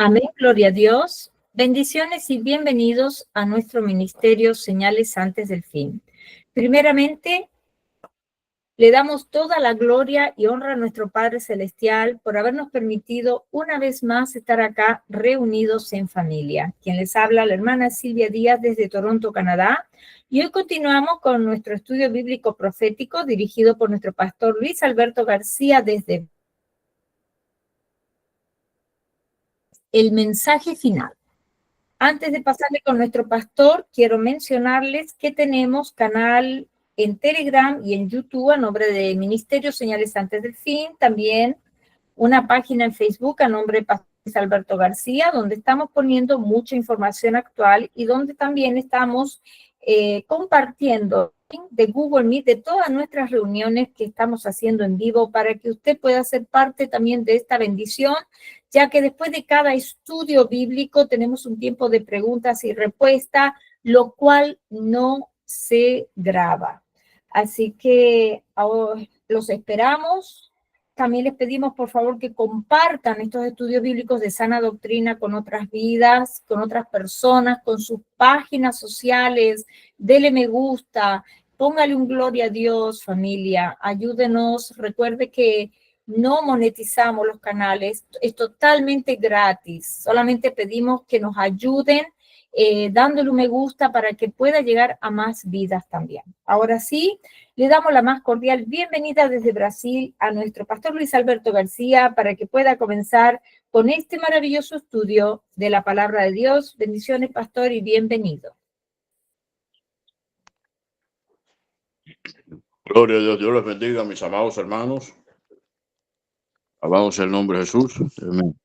Amén, gloria a Dios. Bendiciones y bienvenidos a nuestro ministerio Señales antes del fin. Primeramente, le damos toda la gloria y honra a nuestro Padre Celestial por habernos permitido una vez más estar acá reunidos en familia. Quien les habla, la hermana Silvia Díaz desde Toronto, Canadá. Y hoy continuamos con nuestro estudio bíblico profético dirigido por nuestro pastor Luis Alberto García desde el mensaje final. Antes de pasarle con nuestro pastor, quiero mencionarles que tenemos canal en Telegram y en YouTube a nombre de Ministerio Señales Antes del Fin. También una página en Facebook a nombre de Pastor Alberto García, donde estamos poniendo mucha información actual y donde también estamos compartiendo de Google Meet de todas nuestras reuniones que estamos haciendo en vivo para que usted pueda ser parte también de esta bendición, ya que después de cada estudio bíblico tenemos un tiempo de preguntas y respuestas, lo cual no se graba. Así que los esperamos. También les pedimos, por favor, que compartan estos estudios bíblicos de sana doctrina con otras vidas, con otras personas, con sus páginas sociales. Dele me gusta, póngale un gloria a Dios, familia. Ayúdenos. Recuerde que no monetizamos los canales, es totalmente gratis. Solamente pedimos que nos ayuden dándole un me gusta para que pueda llegar a más vidas también. Ahora sí, le damos la más cordial bienvenida desde Brasil a nuestro pastor Luis Alberto García para que pueda comenzar con este maravilloso estudio de la palabra de Dios. Bendiciones, pastor, y bienvenido. Gloria a Dios. Dios les bendiga, mis amados hermanos. Alabado sea el nombre de Jesús. Amén.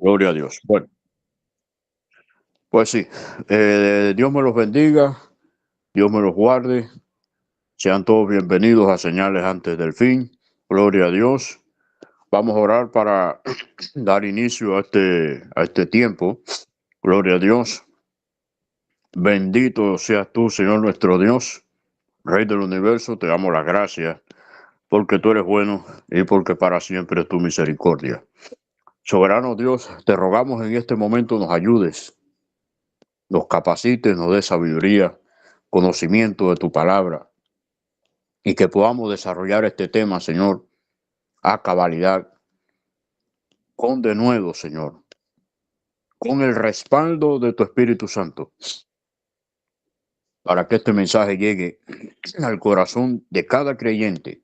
Gloria a Dios. Bueno, pues sí, Dios me los bendiga, Dios me los guarde. Sean todos bienvenidos a Señales Antes del Fin. Gloria a Dios. Vamos a orar para dar inicio a este tiempo. Gloria a Dios. Bendito seas tú, Señor nuestro Dios, Rey del universo. Te damos las gracias porque tú eres bueno y porque para siempre es tu misericordia. Soberano Dios, te rogamos en este momento nos ayudes, nos capacites, nos des sabiduría, conocimiento de tu palabra y que podamos desarrollar este tema, Señor, a cabalidad, con denuedo, Señor, con el respaldo de tu Espíritu Santo, para que este mensaje llegue al corazón de cada creyente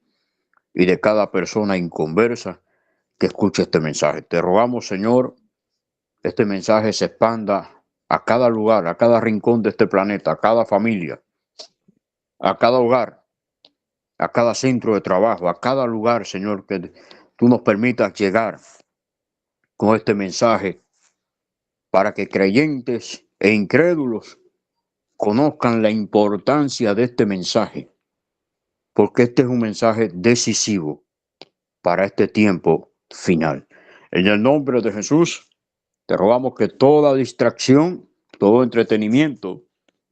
y de cada persona inconversa que escuche este mensaje. Te rogamos, Señor, este mensaje se expanda a cada lugar, a cada rincón de este planeta, a cada familia, a cada hogar, a cada centro de trabajo, a cada lugar, Señor, que tú nos permitas llegar con este mensaje para que creyentes e incrédulos conozcan la importancia de este mensaje, porque este es un mensaje decisivo para este tiempo final. En el nombre de Jesús, te rogamos que toda distracción, todo entretenimiento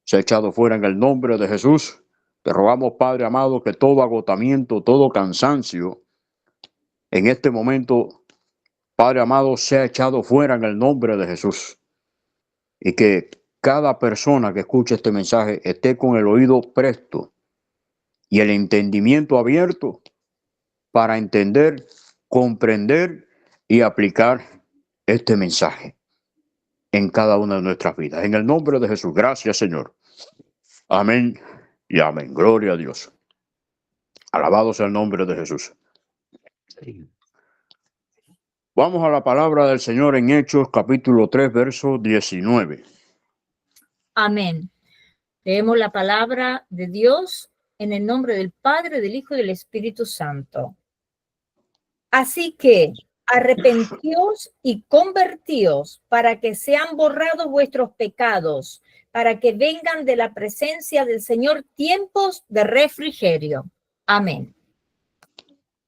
sea echado fuera en el nombre de Jesús. Te rogamos, Padre amado, que todo agotamiento, todo cansancio, en este momento, Padre amado, sea echado fuera en el nombre de Jesús. Y que cada persona que escuche este mensaje esté con el oído presto y el entendimiento abierto para entender, comprender y aplicar este mensaje en cada una de nuestras vidas. En el nombre de Jesús, gracias, Señor. Amén y amén. Gloria a Dios. Alabado sea el nombre de Jesús. Vamos a la palabra del Señor en Hechos, capítulo 3, verso 19. Amén. Leemos la palabra de Dios en el nombre del Padre, del Hijo y del Espíritu Santo. Así que arrepentíos y convertíos para que sean borrados vuestros pecados, para que vengan de la presencia del Señor tiempos de refrigerio. Amén.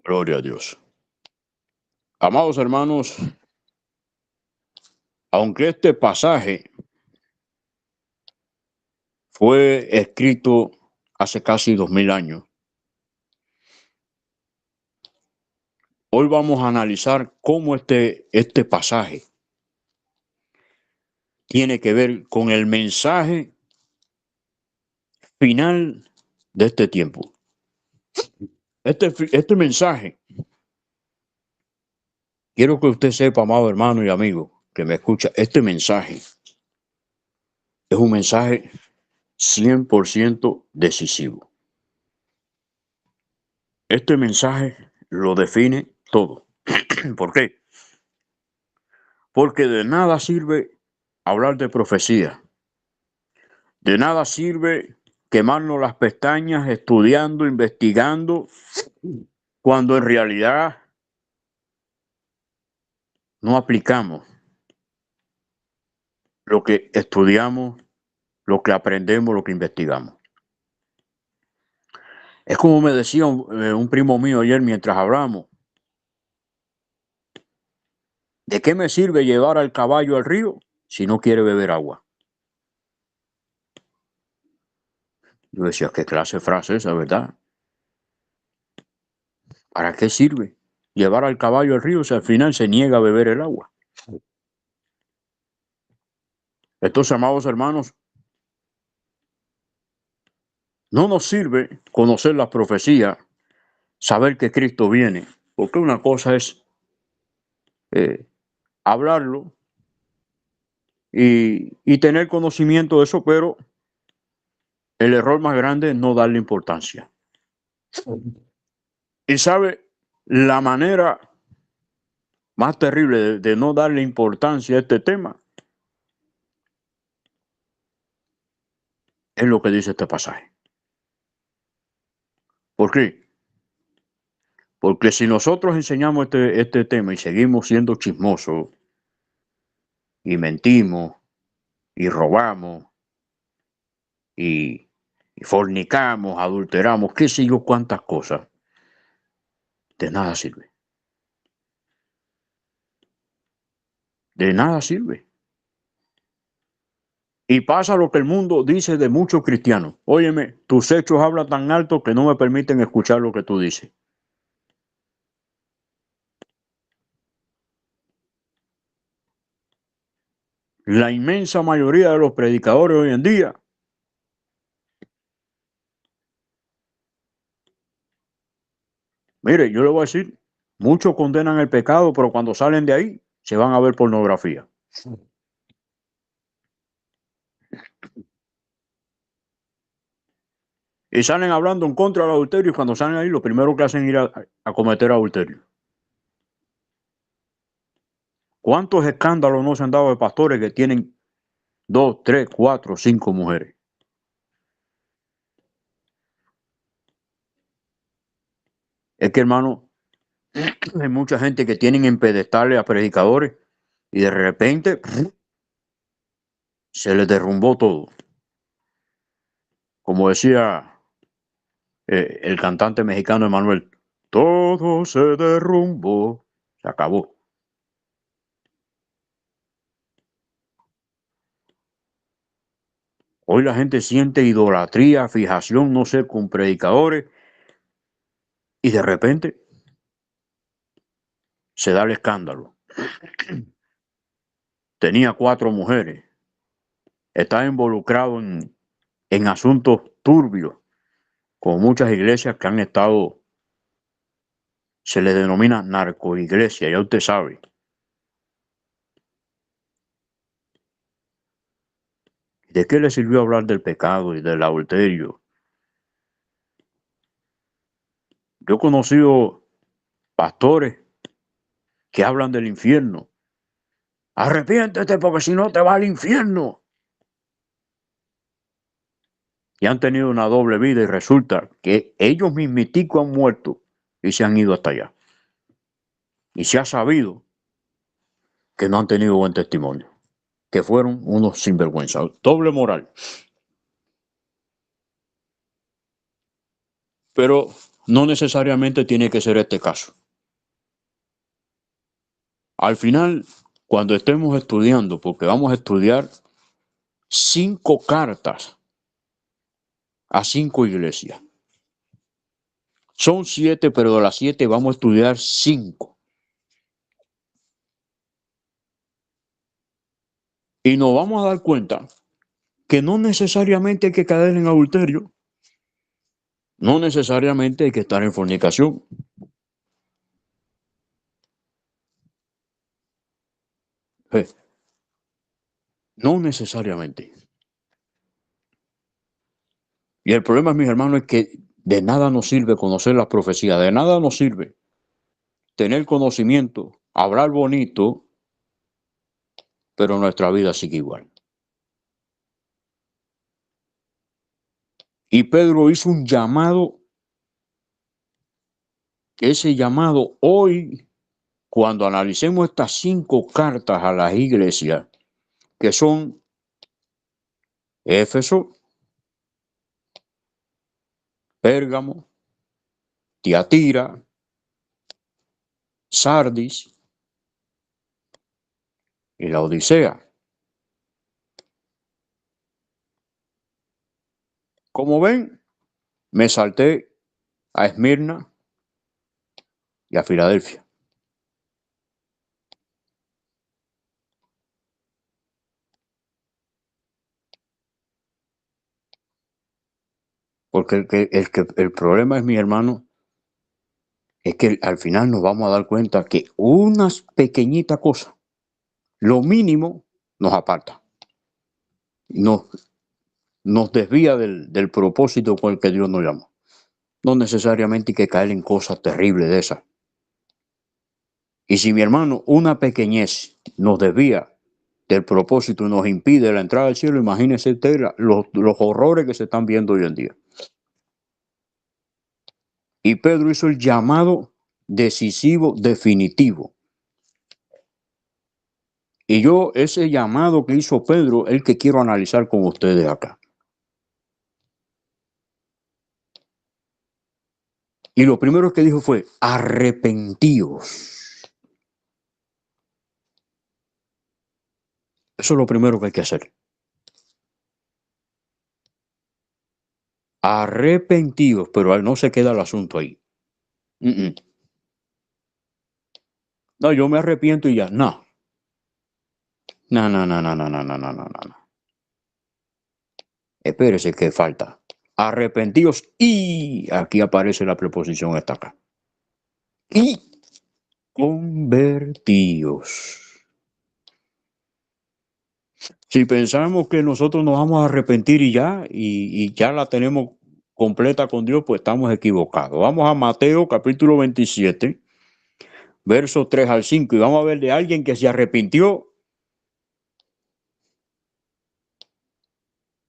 Gloria a Dios. Amados hermanos, aunque este pasaje fue escrito hace casi 2000 años, Hoy vamos a analizar cómo este pasaje tiene que ver con el mensaje final de este tiempo. Este mensaje, quiero que usted sepa, amado hermano y amigo que me escucha, este mensaje es un mensaje 100% decisivo. Este mensaje lo define todo. ¿Por qué? Porque de nada sirve hablar de profecía. De nada sirve quemarnos las pestañas estudiando, investigando, cuando en realidad no aplicamos lo que estudiamos, lo que aprendemos, lo que investigamos. Es como me decía un primo mío ayer mientras hablamos. ¿De qué me sirve llevar al caballo al río si no quiere beber agua? Yo decía, ¿qué clase de frase es esa, verdad? ¿Para qué sirve llevar al caballo al río si al final se niega a beber el agua? Entonces, amados hermanos, no nos sirve conocer la profecía, saber que Cristo viene, porque una cosa es hablarlo y tener conocimiento de eso, pero el error más grande es no darle importancia. Y sabe, la manera más terrible de no darle importancia a este tema es lo que dice este pasaje. ¿Por qué? Porque si nosotros enseñamos este tema y seguimos siendo chismosos y mentimos y robamos y fornicamos, adulteramos, qué sé yo cuántas cosas, de nada sirve. De nada sirve. Y pasa lo que el mundo dice de muchos cristianos. Óyeme, tus hechos hablan tan alto que no me permiten escuchar lo que tú dices. La inmensa mayoría de los predicadores hoy en día mire, yo le voy a decir, muchos condenan el pecado, pero cuando salen de ahí se van a ver pornografía. Y salen hablando en contra del adulterio y cuando salen ahí lo primero que hacen es ir a cometer adulterio. ¿Cuántos escándalos no se han dado de pastores que tienen 2, 3, 4, 5 mujeres? Es que, hermano, hay mucha gente que tienen en pedestales a predicadores y de repente se les derrumbó todo. Como decía el cantante mexicano Emanuel, todo se derrumbó, se acabó. Hoy la gente siente idolatría, fijación, no sé, con predicadores y de repente se da el escándalo. Tenía 4 mujeres, está involucrado en asuntos turbios, con muchas iglesias que han estado, se les denomina narcoiglesia, ya usted sabe. ¿De qué le sirvió hablar del pecado y del adulterio? Yo he conocido pastores que hablan del infierno. Arrepiéntete porque si no te va al infierno. Y han tenido una doble vida y resulta que ellos mismiticos han muerto y se han ido hasta allá. Y se ha sabido que no han tenido buen testimonio, que fueron unos sinvergüenza, doble moral. Pero no necesariamente tiene que ser este caso. Al final, cuando estemos estudiando, porque vamos a estudiar 5 cartas a 5 iglesias. Son 7, pero de las 7 vamos a estudiar 5. Y nos vamos a dar cuenta que no necesariamente hay que caer en adulterio. No necesariamente hay que estar en fornicación. No necesariamente. Y el problema, mis hermanos, es que de nada nos sirve conocer las profecías, de nada nos sirve tener conocimiento, hablar bonito, pero nuestra vida sigue igual. Y Pedro hizo un llamado, ese llamado hoy, cuando analicemos estas 5 cartas a las iglesias, que son Éfeso, Pérgamo, Tiatira, Sardis y la Odisea. Como ven, me salté a Esmirna y a Filadelfia. Porque el problema es, mi hermano, es que al final nos vamos a dar cuenta que unas pequeñitas cosas, lo mínimo, nos aparta. Nos desvía del propósito con el que Dios nos llamó. No necesariamente hay que caer en cosas terribles de esas. Y si, mi hermano, una pequeñez nos desvía del propósito y nos impide la entrada al cielo, imagínese usted los horrores que se están viendo hoy en día. Y Pedro hizo el llamado decisivo, definitivo. Y yo, ese llamado que hizo Pedro, es el que quiero analizar con ustedes acá. Y lo primero que dijo fue, arrepentíos. Eso es lo primero que hay que hacer. Arrepentidos, pero no se queda el asunto ahí. No, yo me arrepiento y ya. No. No, no, no, no, no, no, no, no, no, no. Espérese que falta. Arrepentidos y aquí aparece la preposición esta acá. Y convertidos. Si pensamos que nosotros nos vamos a arrepentir y ya la tenemos completa con Dios, pues estamos equivocados. Vamos a Mateo capítulo 27, versos 3 al 5, y vamos a ver de alguien que se arrepintió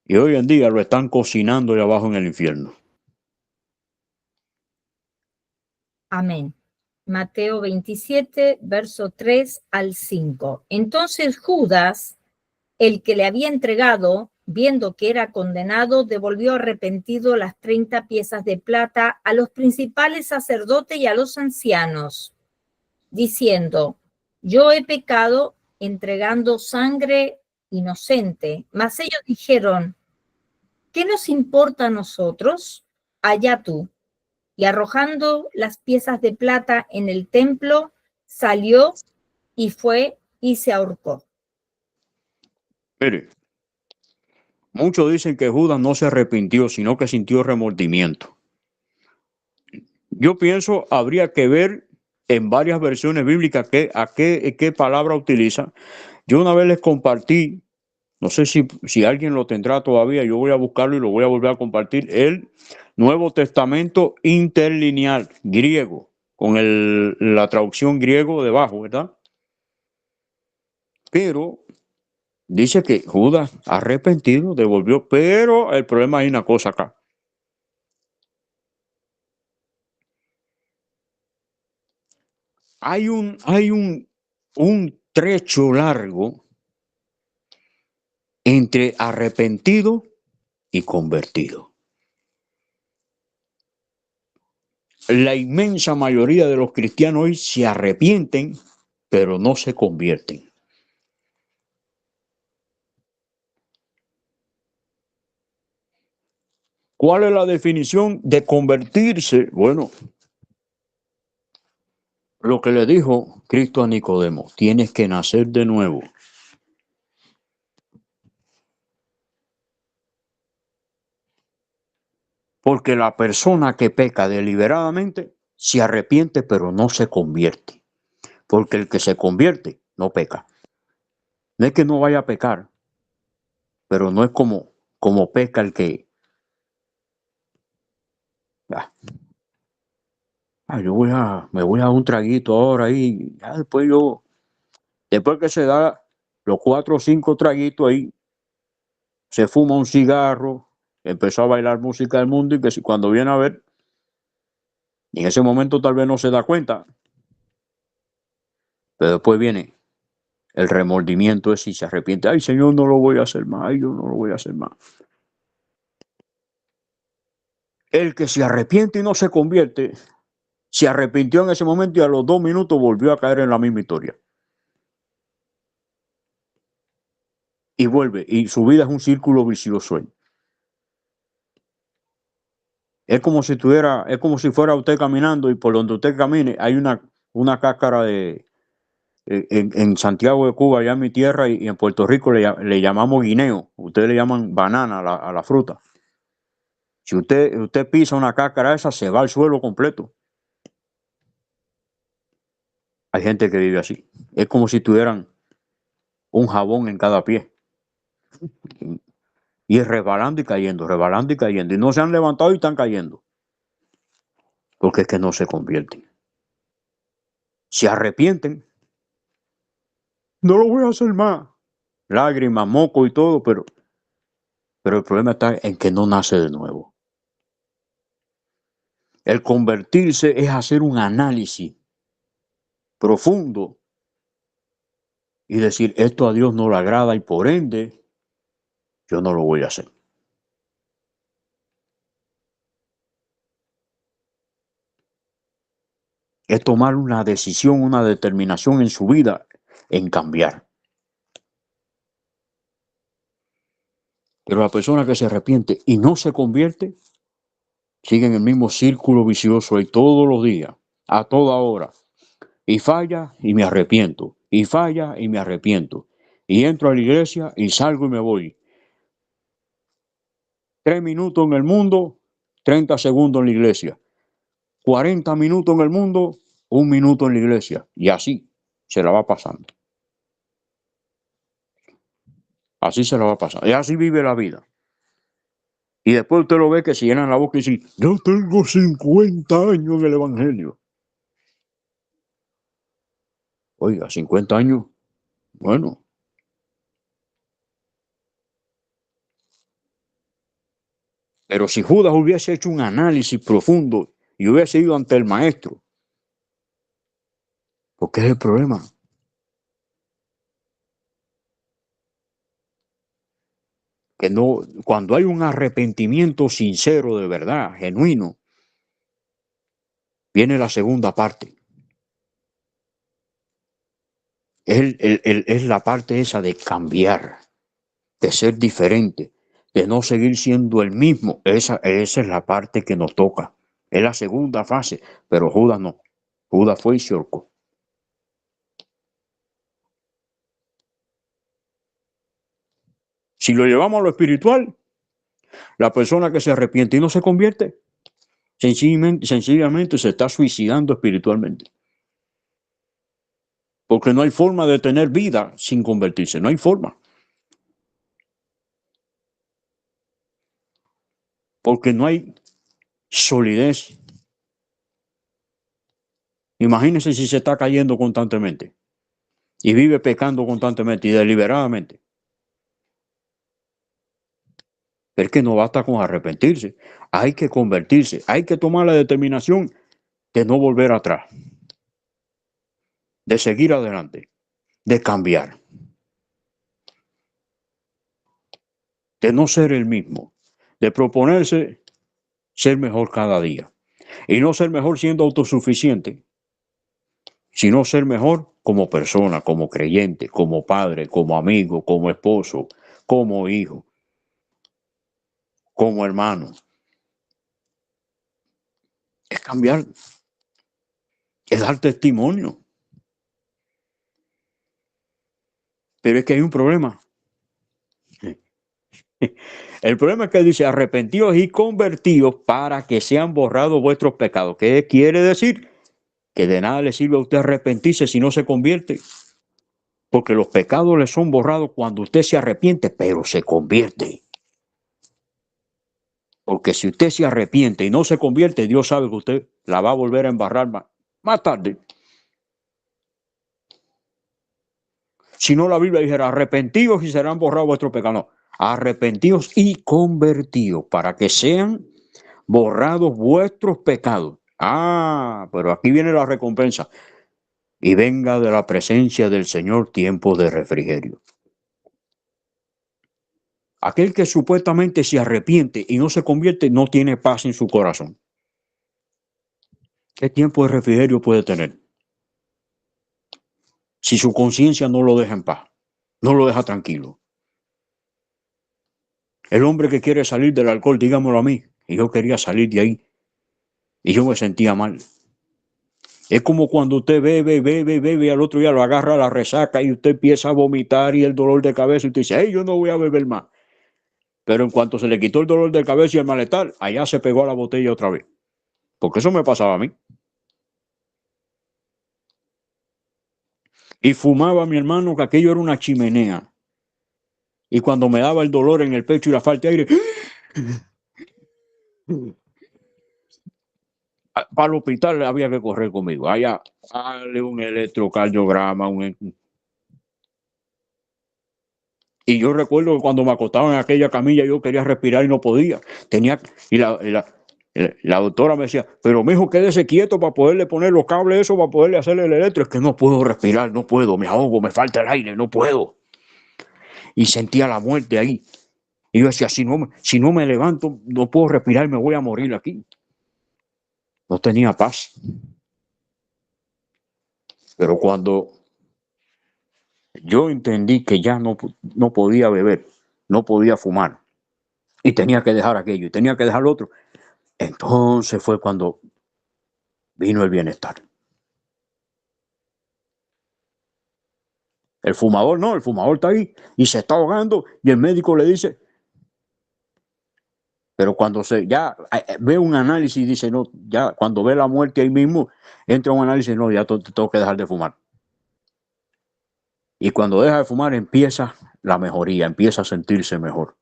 y hoy en día lo están cocinando de abajo en el infierno. Amén. Mateo 27, verso 3 al 5. Entonces Judas, el que le había entregado, viendo que era condenado, devolvió arrepentido las 30 piezas de plata a los principales sacerdotes y a los ancianos, diciendo, yo he pecado entregando sangre inocente. Mas ellos dijeron, ¿qué nos importa a nosotros? Allá tú. Y arrojando las piezas de plata en el templo, salió y fue y se ahorcó. Mire, muchos dicen que Judas no se arrepintió, sino que sintió remordimiento. Yo pienso, habría que ver en varias versiones bíblicas qué palabra utiliza. Yo una vez les compartí, no sé si alguien lo tendrá todavía, yo voy a buscarlo y lo voy a volver a compartir, el Nuevo Testamento interlineal griego, con la traducción griego debajo, ¿verdad? Pero dice que Judas arrepentido devolvió, pero el problema hay una cosa acá. Hay un trecho largo entre arrepentido y convertido. La inmensa mayoría de los cristianos hoy se arrepienten, pero no se convierten. ¿Cuál es la definición de convertirse? Bueno, lo que le dijo Cristo a Nicodemo, tienes que nacer de nuevo. Porque la persona que peca deliberadamente se arrepiente, pero no se convierte. Porque el que se convierte no peca. No es que no vaya a pecar, pero no es como peca el que... me voy a un traguito ahora y ya después que se da los 4 o 5 traguitos ahí, se fuma un cigarro, empezó a bailar música del mundo y que cuando viene a ver, en ese momento tal vez no se da cuenta, pero después viene el remordimiento ese y se arrepiente. Ay, Señor, no lo voy a hacer más. Ay, yo no lo voy a hacer más. El que se arrepiente y no se convierte, se arrepintió en ese momento y a los 2 minutos volvió a caer en la misma historia. Y vuelve, y su vida es un círculo vicioso. Es como si fuera usted caminando y por donde usted camine hay una cáscara en Santiago de Cuba, allá en mi tierra, y en Puerto Rico le llamamos guineo. Ustedes le llaman banana a la fruta. Si usted pisa una cáscara esa, se va al suelo completo. Hay gente que vive así. Es como si tuvieran un jabón en cada pie. Y es resbalando y cayendo, resbalando y cayendo. Y no se han levantado y están cayendo. Porque es que no se convierten. Se arrepienten. No lo voy a hacer más. Lágrimas, moco y todo, pero el problema está en que no nace de nuevo. El convertirse es hacer un análisis profundo y decir, esto a Dios no le agrada y por ende yo no lo voy a hacer. Es tomar una decisión, una determinación en su vida en cambiar. Pero la persona que se arrepiente y no se convierte, sigue en el mismo círculo vicioso y todos los días, a toda hora. Y falla y me arrepiento. Y falla y me arrepiento. Y entro a la iglesia y salgo y me voy. 3 minutos en el mundo, 30 segundos en la iglesia. 40 minutos en el mundo, 1 minuto en la iglesia. Y así se la va pasando. Así se la va pasando. Y así vive la vida. Y después usted lo ve que se llenan la boca y dice, yo tengo 50 años en el evangelio. Oiga, 50 años, bueno. Pero si Judas hubiese hecho un análisis profundo y hubiese ido ante el maestro, ¿por qué es el problema? Que no, cuando hay un arrepentimiento sincero de verdad, genuino, viene la segunda parte. Es la parte esa de cambiar, de ser diferente, de no seguir siendo el mismo. Esa es la parte que nos toca. Es la segunda fase, pero Judas no. Judas fue y se ahorcó. Si lo llevamos a lo espiritual, la persona que se arrepiente y no se convierte, sencillamente se está suicidando espiritualmente. Porque no hay forma de tener vida sin convertirse, no hay forma. Porque no hay solidez. Imagínense si se está cayendo constantemente y vive pecando constantemente y deliberadamente. Es que no basta con arrepentirse, hay que convertirse, hay que tomar la determinación de no volver atrás, de seguir adelante, de cambiar, de no ser el mismo, de proponerse ser mejor cada día. Y no ser mejor siendo autosuficiente, sino ser mejor como persona, como creyente, como padre, como amigo, como esposo, como hijo, como hermano. es cambiar, es dar testimonio. Pero es que hay un problema. El problema es que dice arrepentidos y convertidos para que sean borrados vuestros pecados. ¿Qué quiere decir? Que de nada le sirve a usted arrepentirse si no se convierte. Porque los pecados le son borrados cuando usted se arrepiente, pero se convierte. Porque si usted se arrepiente y no se convierte, Dios sabe que usted la va a volver a embarrar más tarde. Si no, la Biblia dijera, arrepentidos y serán borrados vuestros pecados. No, arrepentidos y convertidos para que sean borrados vuestros pecados. Ah, pero aquí viene la recompensa. Y venga de la presencia del Señor tiempo de refrigerio. Aquel que supuestamente se arrepiente y no se convierte no tiene paz en su corazón. ¿Qué tiempo de refrigerio puede tener? Si su conciencia no lo deja en paz, no lo deja tranquilo. El hombre que quiere salir del alcohol, dígamelo a mí, y yo quería salir de ahí, y yo me sentía mal. Es como cuando usted bebe, y al otro día lo agarra la resaca y usted empieza a vomitar y el dolor de cabeza y usted dice, hey, yo no voy a beber más. Pero en cuanto se le quitó el dolor de cabeza y el malestar, allá se pegó a la botella otra vez. Porque eso me pasaba a mí. Y fumaba mi hermano que aquello era una chimenea. Y cuando me daba el dolor en el pecho y la falta de aire, para el hospital había que correr conmigo. Allá, dale un electrocardiograma. Y yo recuerdo que cuando me acostaba en aquella camilla yo quería respirar y no podía. Y la doctora me decía, pero mijo, quédese quieto para poderle poner los cables, eso, para poderle hacerle el electro. Es que no puedo respirar, no puedo, me ahogo, me falta el aire, no puedo. Y sentía la muerte ahí. Y yo decía, si no me levanto, no puedo respirar, me voy a morir aquí. No tenía paz. Pero cuando yo entendí que ya no podía beber, no podía fumar, y tenía que dejar aquello, y tenía que dejar lo otro, entonces fue cuando vino el bienestar. El fumador no, el fumador está ahí y se está ahogando y el médico le dice, pero cuando ya ve un análisis y dice, no, ya cuando ve la muerte ahí mismo, entra un análisis, no, ya tengo que dejar de fumar. Y cuando deja de fumar empieza la mejoría, empieza a sentirse mejor.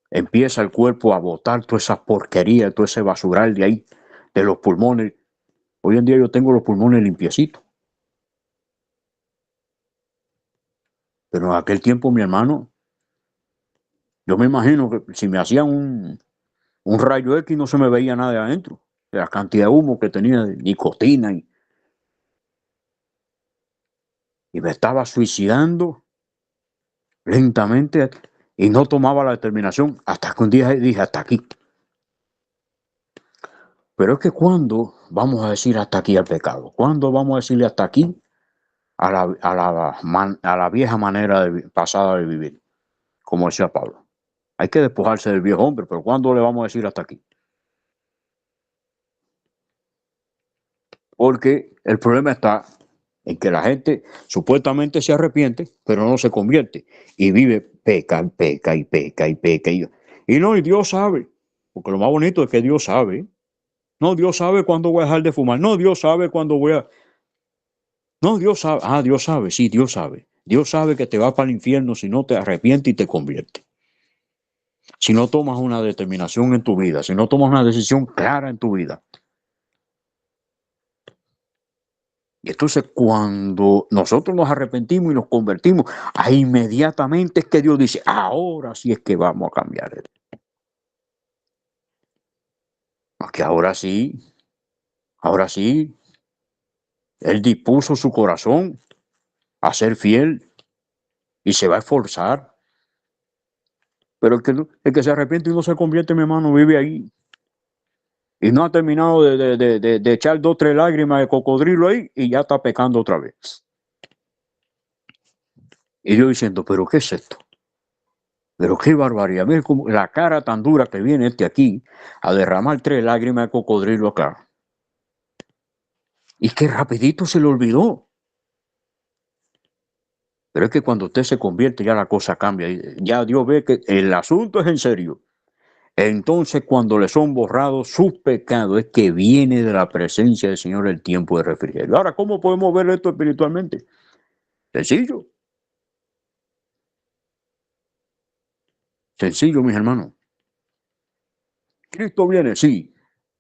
Empieza el cuerpo a botar toda esa porquería, todo ese basural de ahí, de los pulmones. Hoy en día yo tengo los pulmones limpiecitos. Pero en aquel tiempo, mi hermano, yo me imagino que si me hacían un rayo X no se me veía nada de adentro. De la cantidad de humo que tenía de nicotina y me estaba suicidando lentamente y no tomaba la determinación hasta que un día dije hasta aquí. Pero es que cuando vamos a decir hasta aquí al pecado, cuando vamos a decirle hasta aquí a la vieja manera pasada de vivir, como decía Pablo. Hay que despojarse del viejo hombre, pero ¿cuándo le vamos a decir hasta aquí? Porque el problema está en que la gente supuestamente se arrepiente, pero no se convierte y vive, peca y no, y Dios sabe, porque lo más bonito es que Dios sabe. No, Dios sabe cuándo voy a dejar de fumar. No, Dios sabe cuándo voy a... No, Dios sabe. Ah, Dios sabe, sí, Dios sabe. Dios sabe que te vas para el infierno si no te arrepientes y te conviertes. Si no tomas una determinación en tu vida, si no tomas una decisión clara en tu vida. Y entonces cuando nosotros nos arrepentimos y nos convertimos, ahí inmediatamente es que Dios dice, ahora sí es que vamos a cambiar. Porque ahora sí, Él dispuso su corazón a ser fiel y se va a esforzar. Pero el que se arrepiente y no se convierte, mi hermano, vive ahí. Y no ha terminado de echar 2 o 3 lágrimas de cocodrilo ahí y ya está pecando otra vez. Y yo diciendo, ¿pero qué es esto? Pero qué barbaridad. Mira la cara tan dura que viene este aquí a derramar 3 lágrimas de cocodrilo acá. Y que rapidito se le olvidó. Pero es que cuando usted se convierte ya la cosa cambia. Ya Dios ve que el asunto es en serio. Entonces cuando le son borrados sus pecados es que viene de la presencia del Señor el tiempo de refrigerio. Ahora, ¿cómo podemos ver esto espiritualmente? Sencillo. Sencillo, mis hermanos. Cristo viene, sí,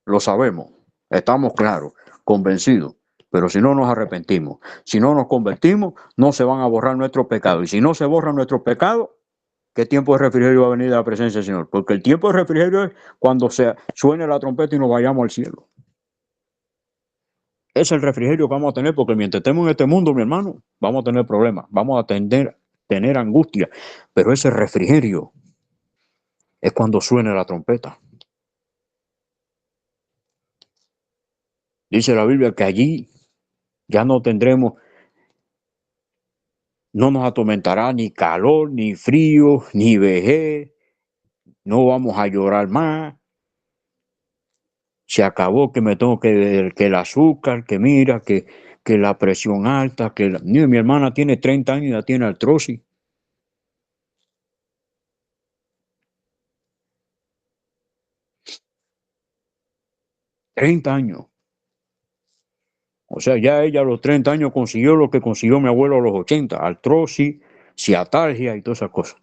lo sabemos, estamos claros, convencidos, pero si no nos arrepentimos, si no nos convertimos, no se van a borrar nuestros pecados. Y si no se borran nuestros pecados, ¿qué tiempo de refrigerio va a venir de la presencia del Señor? Porque el tiempo de refrigerio es cuando se suene la trompeta y nos vayamos al cielo. Es el refrigerio que vamos a tener, porque mientras estemos en este mundo, mi hermano, vamos a tener problemas, vamos a tener angustia, pero ese refrigerio es cuando suene la trompeta. Dice la Biblia que allí ya no tendremos, no nos atormentará ni calor, ni frío, ni vejez, no vamos a llorar más. Se acabó que me tengo que el azúcar, que mira, que la presión alta, mira, mi hermana tiene 30 años y ya tiene artrosis. 30 años. O sea, ya ella a los 30 años consiguió lo que consiguió mi abuelo a los 80, artrosis, ciatalgia y todas esas cosas.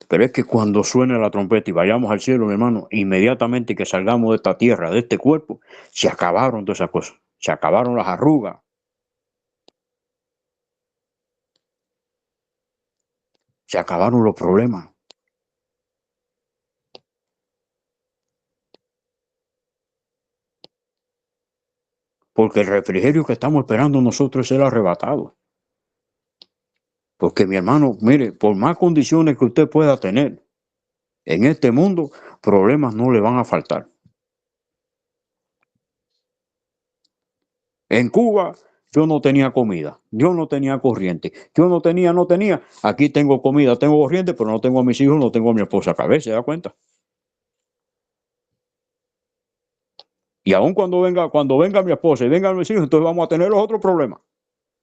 Pero es que cuando suene la trompeta y vayamos al cielo, mi hermano, inmediatamente que salgamos de esta tierra, de este cuerpo, se acabaron todas esas cosas. Se acabaron las arrugas. Se acabaron los problemas. Porque el refrigerio que estamos esperando nosotros es el arrebatado. Porque mi hermano, mire, por más condiciones que usted pueda tener en este mundo, problemas no le van a faltar. En Cuba yo no tenía comida, yo no tenía corriente, yo no tenía. Aquí tengo comida, tengo corriente, pero no tengo a mis hijos, no tengo a mi esposa acá, ¿se da cuenta? Y aún cuando venga mi esposa y vengan mis hijos, entonces vamos a tener los otros problemas.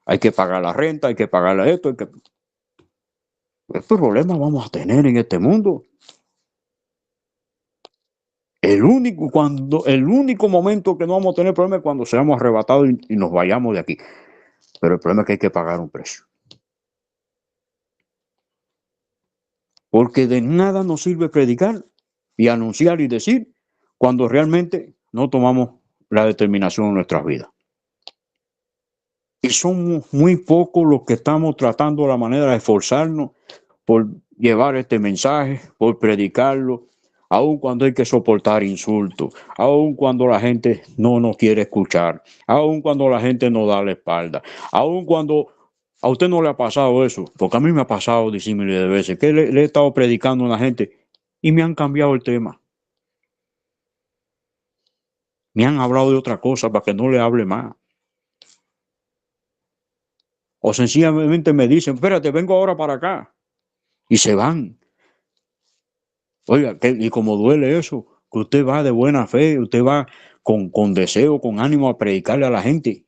Hay que pagar la renta, hay que pagar esto, ¿Qué problemas vamos a tener en este mundo? El único momento que no vamos a tener problema es cuando seamos arrebatados y nos vayamos de aquí. Pero el problema es que hay que pagar un precio. Porque de nada nos sirve predicar y anunciar y decir cuando realmente no tomamos la determinación en nuestras vidas. Y somos muy pocos los que estamos tratando la manera de esforzarnos por llevar este mensaje, por predicarlo, aun cuando hay que soportar insultos, aun cuando la gente no nos quiere escuchar, aun cuando la gente nos da la espalda, aun cuando a usted no le ha pasado eso, porque a mí me ha pasado disímiles de veces, que le he estado predicando a una gente y me han cambiado el tema. Me han hablado de otra cosa para que no le hable más. O sencillamente me dicen, espérate, vengo ahora para acá. Y se van. Oiga, y como duele eso, que usted va de buena fe, usted va con deseo, con ánimo a predicarle a la gente.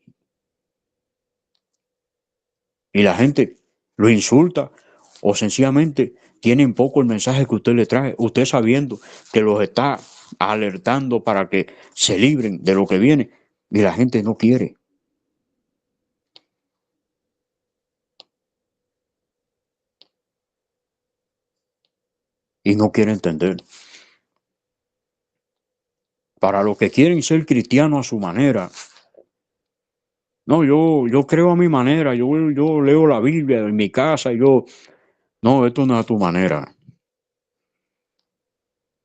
Y la gente lo insulta o sencillamente tienen poco el mensaje que usted le trae. Usted sabiendo que los está alertando para que se libren de lo que viene y la gente no quiere. Y no quiere entender. Para los que quieren ser cristianos a su manera. No, yo creo a mi manera, yo leo la Biblia en mi casa, no, esto no es a tu manera.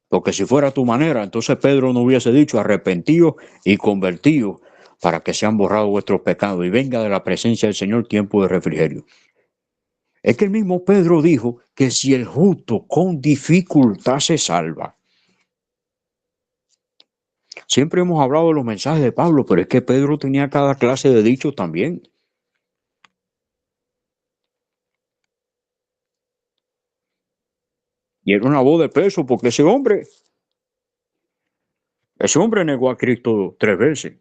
Porque si fuera a tu manera, entonces Pedro no hubiese dicho arrepentidos y convertidos para que sean borrados vuestros pecados y venga de la presencia del Señor tiempo de refrigerio. Es que el mismo Pedro dijo que si el justo con dificultad se salva. Siempre hemos hablado de los mensajes de Pablo, pero es que Pedro tenía cada clase de dichos también. Y era una voz de peso porque ese hombre negó a Cristo 3 veces.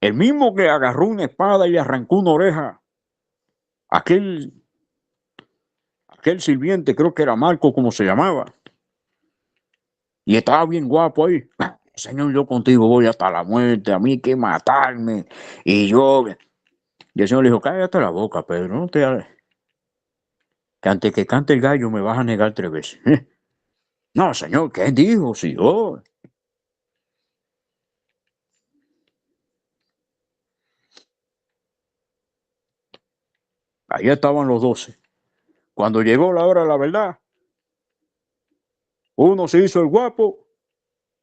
El mismo que agarró una espada y le arrancó una oreja, aquel sirviente, creo que era Marco, como se llamaba, y estaba bien guapo ahí. Señor, yo contigo voy hasta la muerte, a mí hay que matarme. Y el Señor le dijo, cállate la boca, Pedro, no te hagas. Que antes que cante el gallo me vas a negar 3 veces. No, Señor, ¿qué dijo? Sí, oh. Ahí estaban los 12. Cuando llegó la hora de la verdad, uno se hizo el guapo,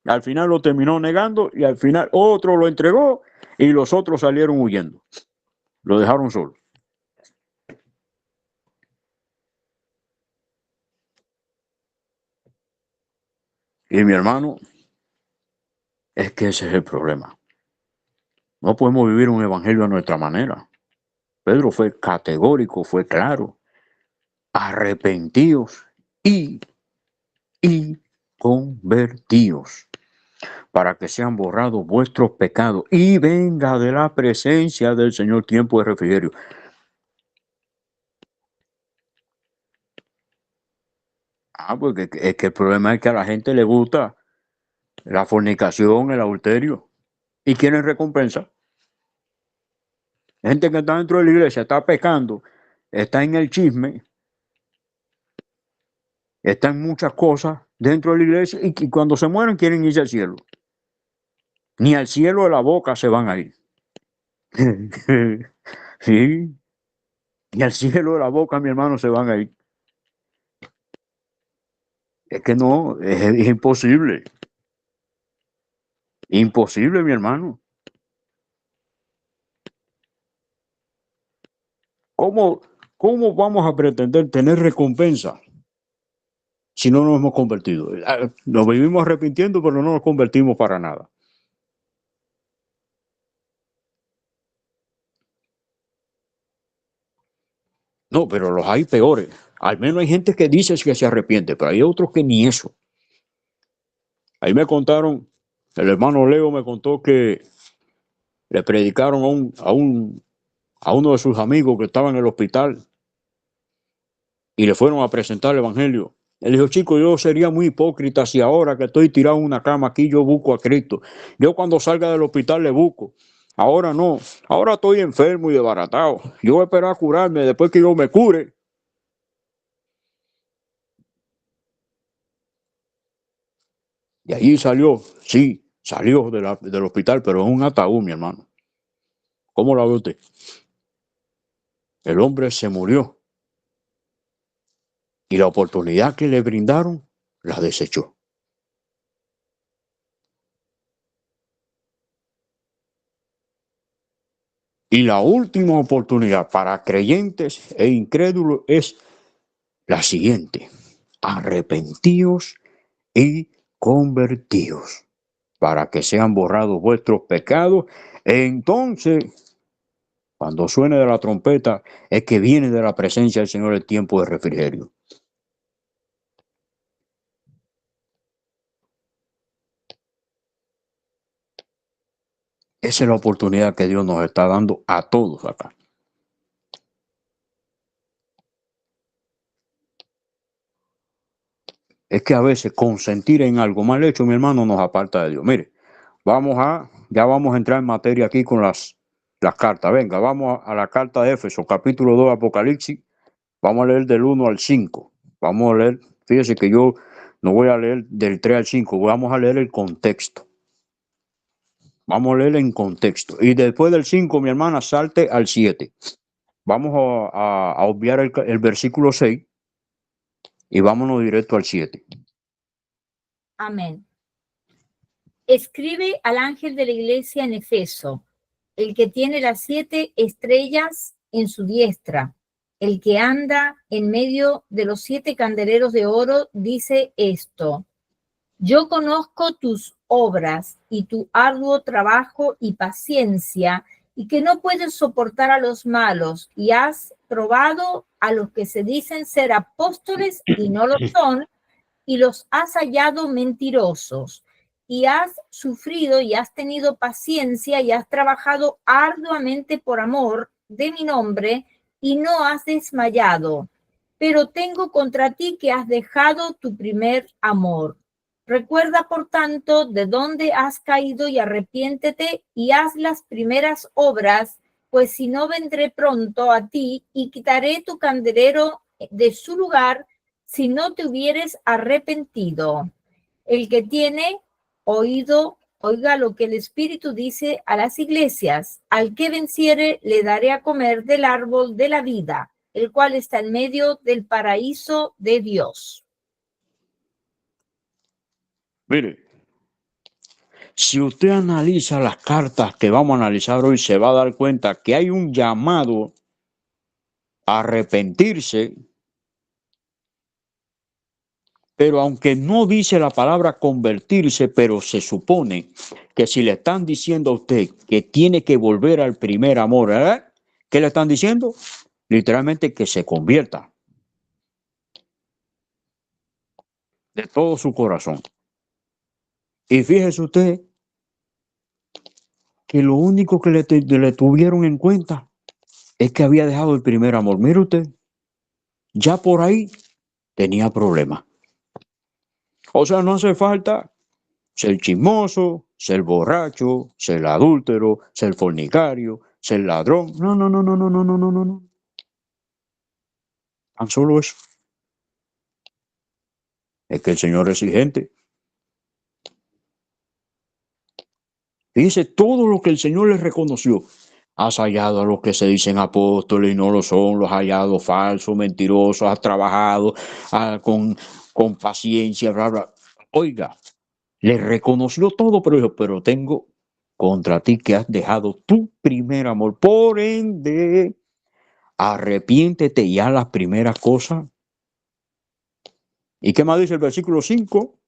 al final lo terminó negando y al final otro lo entregó y los otros salieron huyendo. Lo dejaron solo. Y mi hermano, es que ese es el problema. No podemos vivir un evangelio a nuestra manera. Pedro fue categórico, fue claro. Arrepentidos y convertidos, para que sean borrados vuestros pecados y venga de la presencia del Señor tiempo de refrigerio. Porque es que el problema es que a la gente le gusta la fornicación, el adulterio. ¿Y quieren recompensa? Gente que está dentro de la iglesia, está pecando, está en el chisme, está en muchas cosas dentro de la iglesia y cuando se mueren quieren irse al cielo. Ni al cielo de la boca se van a ir. Sí, ni al cielo de la boca, mi hermano, se van a ir. Es que no, es imposible. Imposible, mi hermano. ¿Cómo vamos a pretender tener recompensa si no nos hemos convertido? Nos vivimos arrepintiendo, pero no nos convertimos para nada. No, pero los hay peores. Al menos hay gente que dice que se arrepiente, pero hay otros que ni eso. Ahí me contaron, el hermano Leo me contó que le predicaron a uno de sus amigos que estaba en el hospital y le fueron a presentar el evangelio. Él dijo, chico, yo sería muy hipócrita si ahora que estoy tirado en una cama aquí yo busco a Cristo. Yo cuando salga del hospital le busco. Ahora no, ahora estoy enfermo y desbaratado. Yo voy a esperar a curarme después que yo me cure. Y allí salió, sí, salió del hospital, pero en un ataúd, mi hermano. ¿Cómo la ve usted? El hombre se murió. Y la oportunidad que le brindaron, la desechó. Y la última oportunidad para creyentes e incrédulos es la siguiente: arrepentíos y convertíos, para que sean borrados vuestros pecados. Entonces, cuando suene de la trompeta, es que viene de la presencia del Señor el tiempo de refrigerio. Esa es la oportunidad que Dios nos está dando a todos acá. Es que a veces consentir en algo mal hecho, mi hermano, nos aparta de Dios. Mire, ya vamos a entrar en materia aquí con las cartas. Venga, vamos a la carta de Éfeso, capítulo 2, Apocalipsis. Vamos a leer del 1 al 5. Vamos a leer, fíjese que yo no voy a leer del 3 al 5, vamos a leer el contexto. Vamos a leer en contexto. Y después del 5, mi hermana, salte al 7. Vamos a obviar el versículo 6 y vámonos directo al 7. Amén. Escribe al ángel de la iglesia en Efeso, el que tiene las 7 estrellas en su diestra, el que anda en medio de los 7 candeleros de oro, dice esto: yo conozco tus obras y tu arduo trabajo y paciencia, y que no puedes soportar a los malos, y has probado a los que se dicen ser apóstoles y no lo son, y los has hallado mentirosos, y has sufrido y has tenido paciencia y has trabajado arduamente por amor de mi nombre y no has desmayado. Pero tengo contra ti que has dejado tu primer amor. Recuerda, por tanto, de dónde has caído y arrepiéntete y haz las primeras obras, pues si no vendré pronto a ti y quitaré tu candelero de su lugar si no te hubieres arrepentido. El que tiene oído, oiga lo que el Espíritu dice a las iglesias. Al que venciere, le daré a comer del árbol de la vida, el cual está en medio del paraíso de Dios. Mire, si usted analiza las cartas que vamos a analizar hoy, se va a dar cuenta que hay un llamado a arrepentirse, pero aunque no dice la palabra convertirse, pero se supone que si le están diciendo a usted que tiene que volver al primer amor, ¿qué le están diciendo? Literalmente que se convierta de todo su corazón. Y fíjese usted que lo único que le tuvieron en cuenta es que había dejado el primer amor. Mire usted, ya por ahí tenía problemas. O sea, no hace falta ser chismoso, ser borracho, ser adúltero, ser fornicario, ser ladrón. No, no, no, no, no, no, no, no, no, no. Tan solo eso. Es que el Señor es exigente. Dice todo lo que el Señor les reconoció. Has hallado a los que se dicen apóstoles y no lo son, los has hallado falsos, mentirosos, has trabajado con paciencia, bla, bla. Oiga, le reconoció todo, pero dijo, pero tengo contra ti que has dejado tu primer amor. Por ende, arrepiéntete y haz las primeras cosas. ¿Y qué más dice el versículo 5?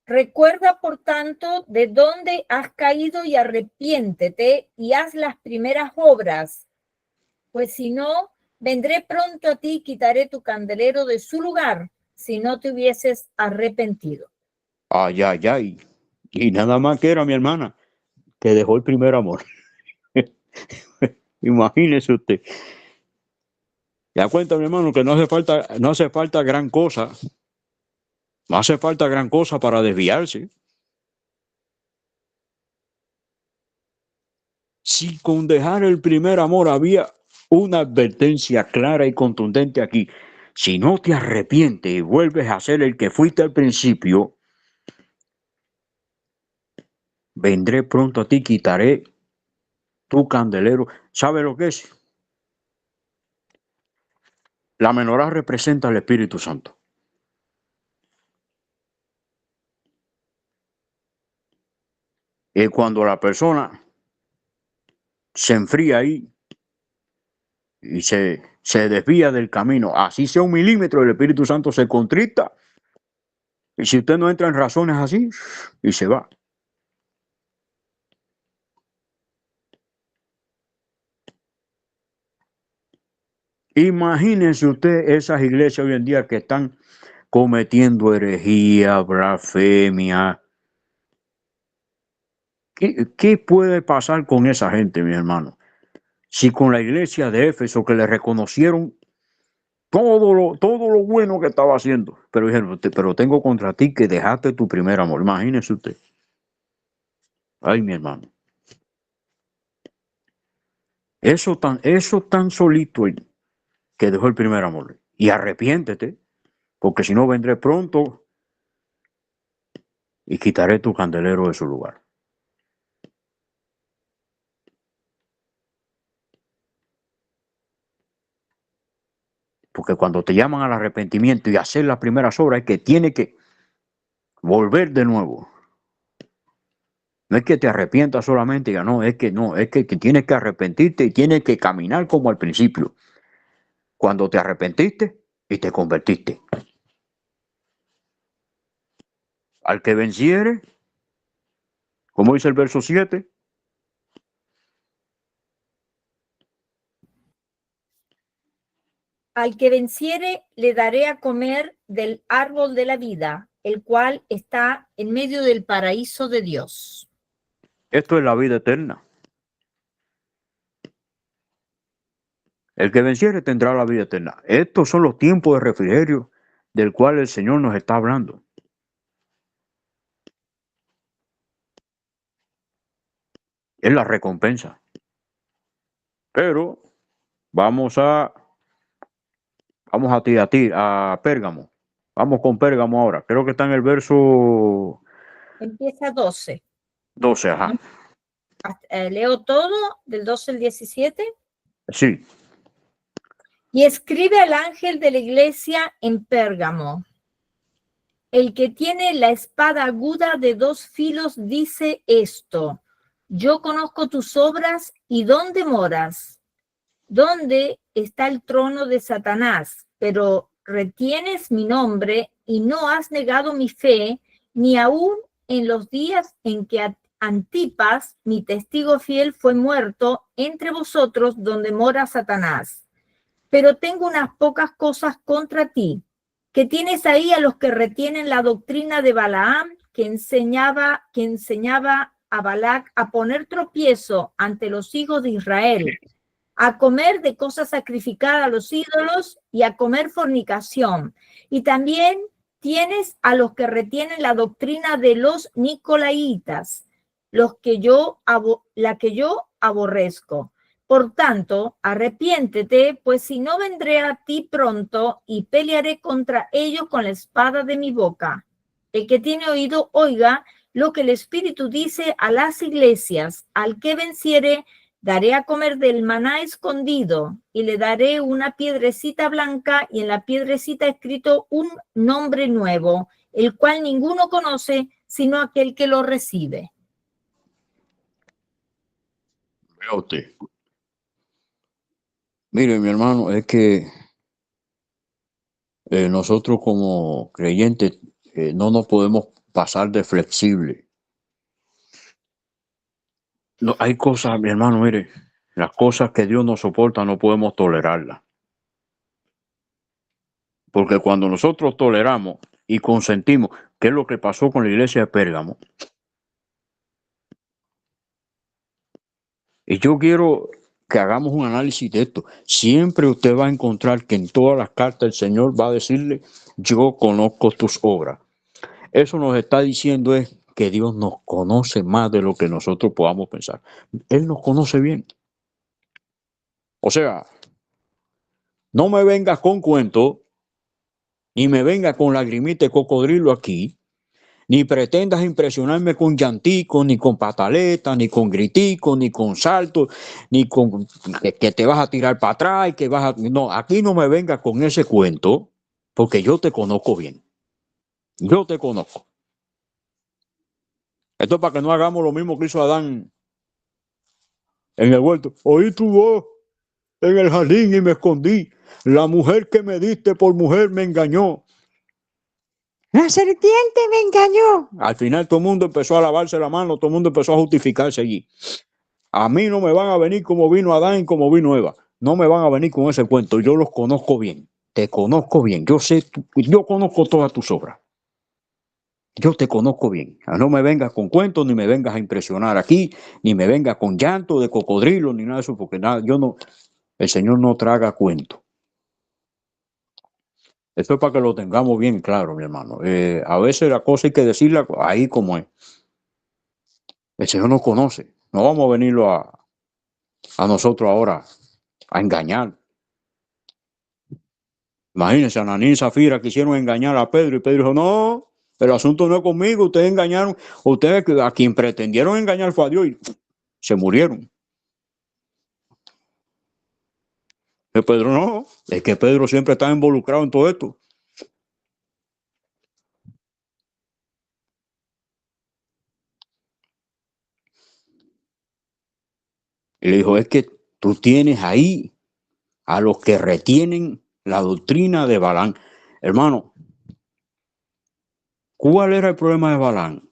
Recuerda, por tanto, de dónde has caído y arrepiéntete y haz las primeras obras, pues si no, vendré pronto a ti y quitaré tu candelero de su lugar si no te hubieses arrepentido. Ay, ay, ay. Y nada más que era mi hermana, que dejó el primer amor. Imagínese usted. Ya cuenta, mi hermano, que no hace falta gran cosa. No hace falta gran cosa para desviarse. Si con dejar el primer amor había una advertencia clara y contundente aquí, si no te arrepientes y vuelves a ser el que fuiste al principio, vendré pronto a ti, quitaré tu candelero. ¿Sabe lo que es? La menorá representa al Espíritu Santo. Y cuando la persona se enfría ahí y se desvía del camino, así sea 1 milímetro, el Espíritu Santo se contrita. Y si usted no entra en razones así, y se va. Imagínense usted esas iglesias hoy en día que están cometiendo herejía, blasfemia. ¿Qué puede pasar con esa gente, mi hermano? Si con la iglesia de Éfeso que le reconocieron todo lo bueno que estaba haciendo, pero dijeron, pero tengo contra ti que dejaste tu primer amor. Imagínese usted. Ay, mi hermano. Eso tan solito que dejó el primer amor. Y arrepiéntete, porque si no vendré pronto y quitaré tu candelero de su lugar. Porque cuando te llaman al arrepentimiento y hacer las primeras obras, es que tiene que volver de nuevo. No es que te arrepientas solamente, ya no, es que tienes que arrepentirte y tienes que caminar como al principio. Cuando te arrepentiste y te convertiste. Al que venciere, como dice el verso 7, Al que venciere le daré a comer del árbol de la vida, el cual está en medio del paraíso de Dios. Esto es la vida eterna. El que venciere tendrá la vida eterna. Estos son los tiempos de refrigerio del cual el Señor nos está hablando. Es la recompensa. Pero vamos a Pérgamo. Vamos con Pérgamo ahora. Creo que está en el verso Empieza 12. 12, ajá. Leo todo, del 12 al 17. Sí. Y escribe al ángel de la iglesia en Pérgamo. El que tiene la espada aguda de 2 filos dice esto: yo conozco tus obras y dónde moras, dónde está el trono de Satanás, pero retienes mi nombre y no has negado mi fe, ni aún en los días en que Antipas, mi testigo fiel, fue muerto entre vosotros donde mora Satanás. Pero tengo unas pocas cosas contra ti, que tienes ahí a los que retienen la doctrina de Balaam, que enseñaba a Balac a poner tropiezo ante los hijos de Israel, a comer de cosas sacrificadas a los ídolos y a comer fornicación. Y también tienes a los que retienen la doctrina de los nicolaitas, la que yo aborrezco. Por tanto, arrepiéntete, pues si no vendré a ti pronto y pelearé contra ellos con la espada de mi boca. El que tiene oído, oiga lo que el Espíritu dice a las iglesias. Al que venciere, daré a comer del maná escondido y le daré una piedrecita blanca y en la piedrecita escrito un nombre nuevo, el cual ninguno conoce sino aquel que lo recibe. Vea usted. Mire, mi hermano, es que nosotros como creyentes no nos podemos pasar de flexible. No, hay cosas, mi hermano, mire, las cosas que Dios no soporta no podemos tolerarlas. Porque cuando nosotros toleramos y consentimos, ¿qué es lo que pasó con la iglesia de Pérgamo? Y yo quiero que hagamos un análisis de esto. Siempre usted va a encontrar que en todas las cartas el Señor va a decirle: yo conozco tus obras. Eso nos está diciendo es que Dios nos conoce más de lo que nosotros podamos pensar. Él nos conoce bien. O sea, no me vengas con cuentos, ni me vengas con lagrimita de cocodrilo aquí, ni pretendas impresionarme con llanticos, ni con pataletas, ni con griticos, ni con saltos, ni con que te vas a tirar para atrás y que vas a... No, aquí no me vengas con ese cuento, porque yo te conozco bien. Yo te conozco. Esto es para que no hagamos lo mismo que hizo Adán en el huerto. Oí tu voz en el jardín y me escondí. La mujer que me diste por mujer me engañó. La serpiente me engañó. Al final todo el mundo empezó a lavarse la mano, todo el mundo empezó a justificarse allí. A mí no me van a venir como vino Adán y como vino Eva. No me van a venir con ese cuento. Yo los conozco bien. Te conozco bien. Yo conozco todas tus obras. Yo te conozco bien. No me vengas con cuentos, ni me vengas a impresionar aquí, ni me vengas con llanto de cocodrilo, ni nada de eso, porque nada, el Señor no traga cuentos. Esto es para que lo tengamos bien claro, mi hermano. A veces la cosa hay que decirla ahí como es. El Señor nos conoce. No vamos a venirlo a nosotros ahora a engañar. Imagínense, Ananí y Zafira quisieron engañar a Pedro y Pedro dijo: no, el asunto no es conmigo, ustedes engañaron, ustedes a quien pretendieron engañar fue a Dios y se murieron. Y Pedro no, es que Pedro siempre está involucrado en todo esto. Y le dijo: es que tú tienes ahí a los que retienen la doctrina de Balaam. Hermano, ¿cuál era el problema de Balaam?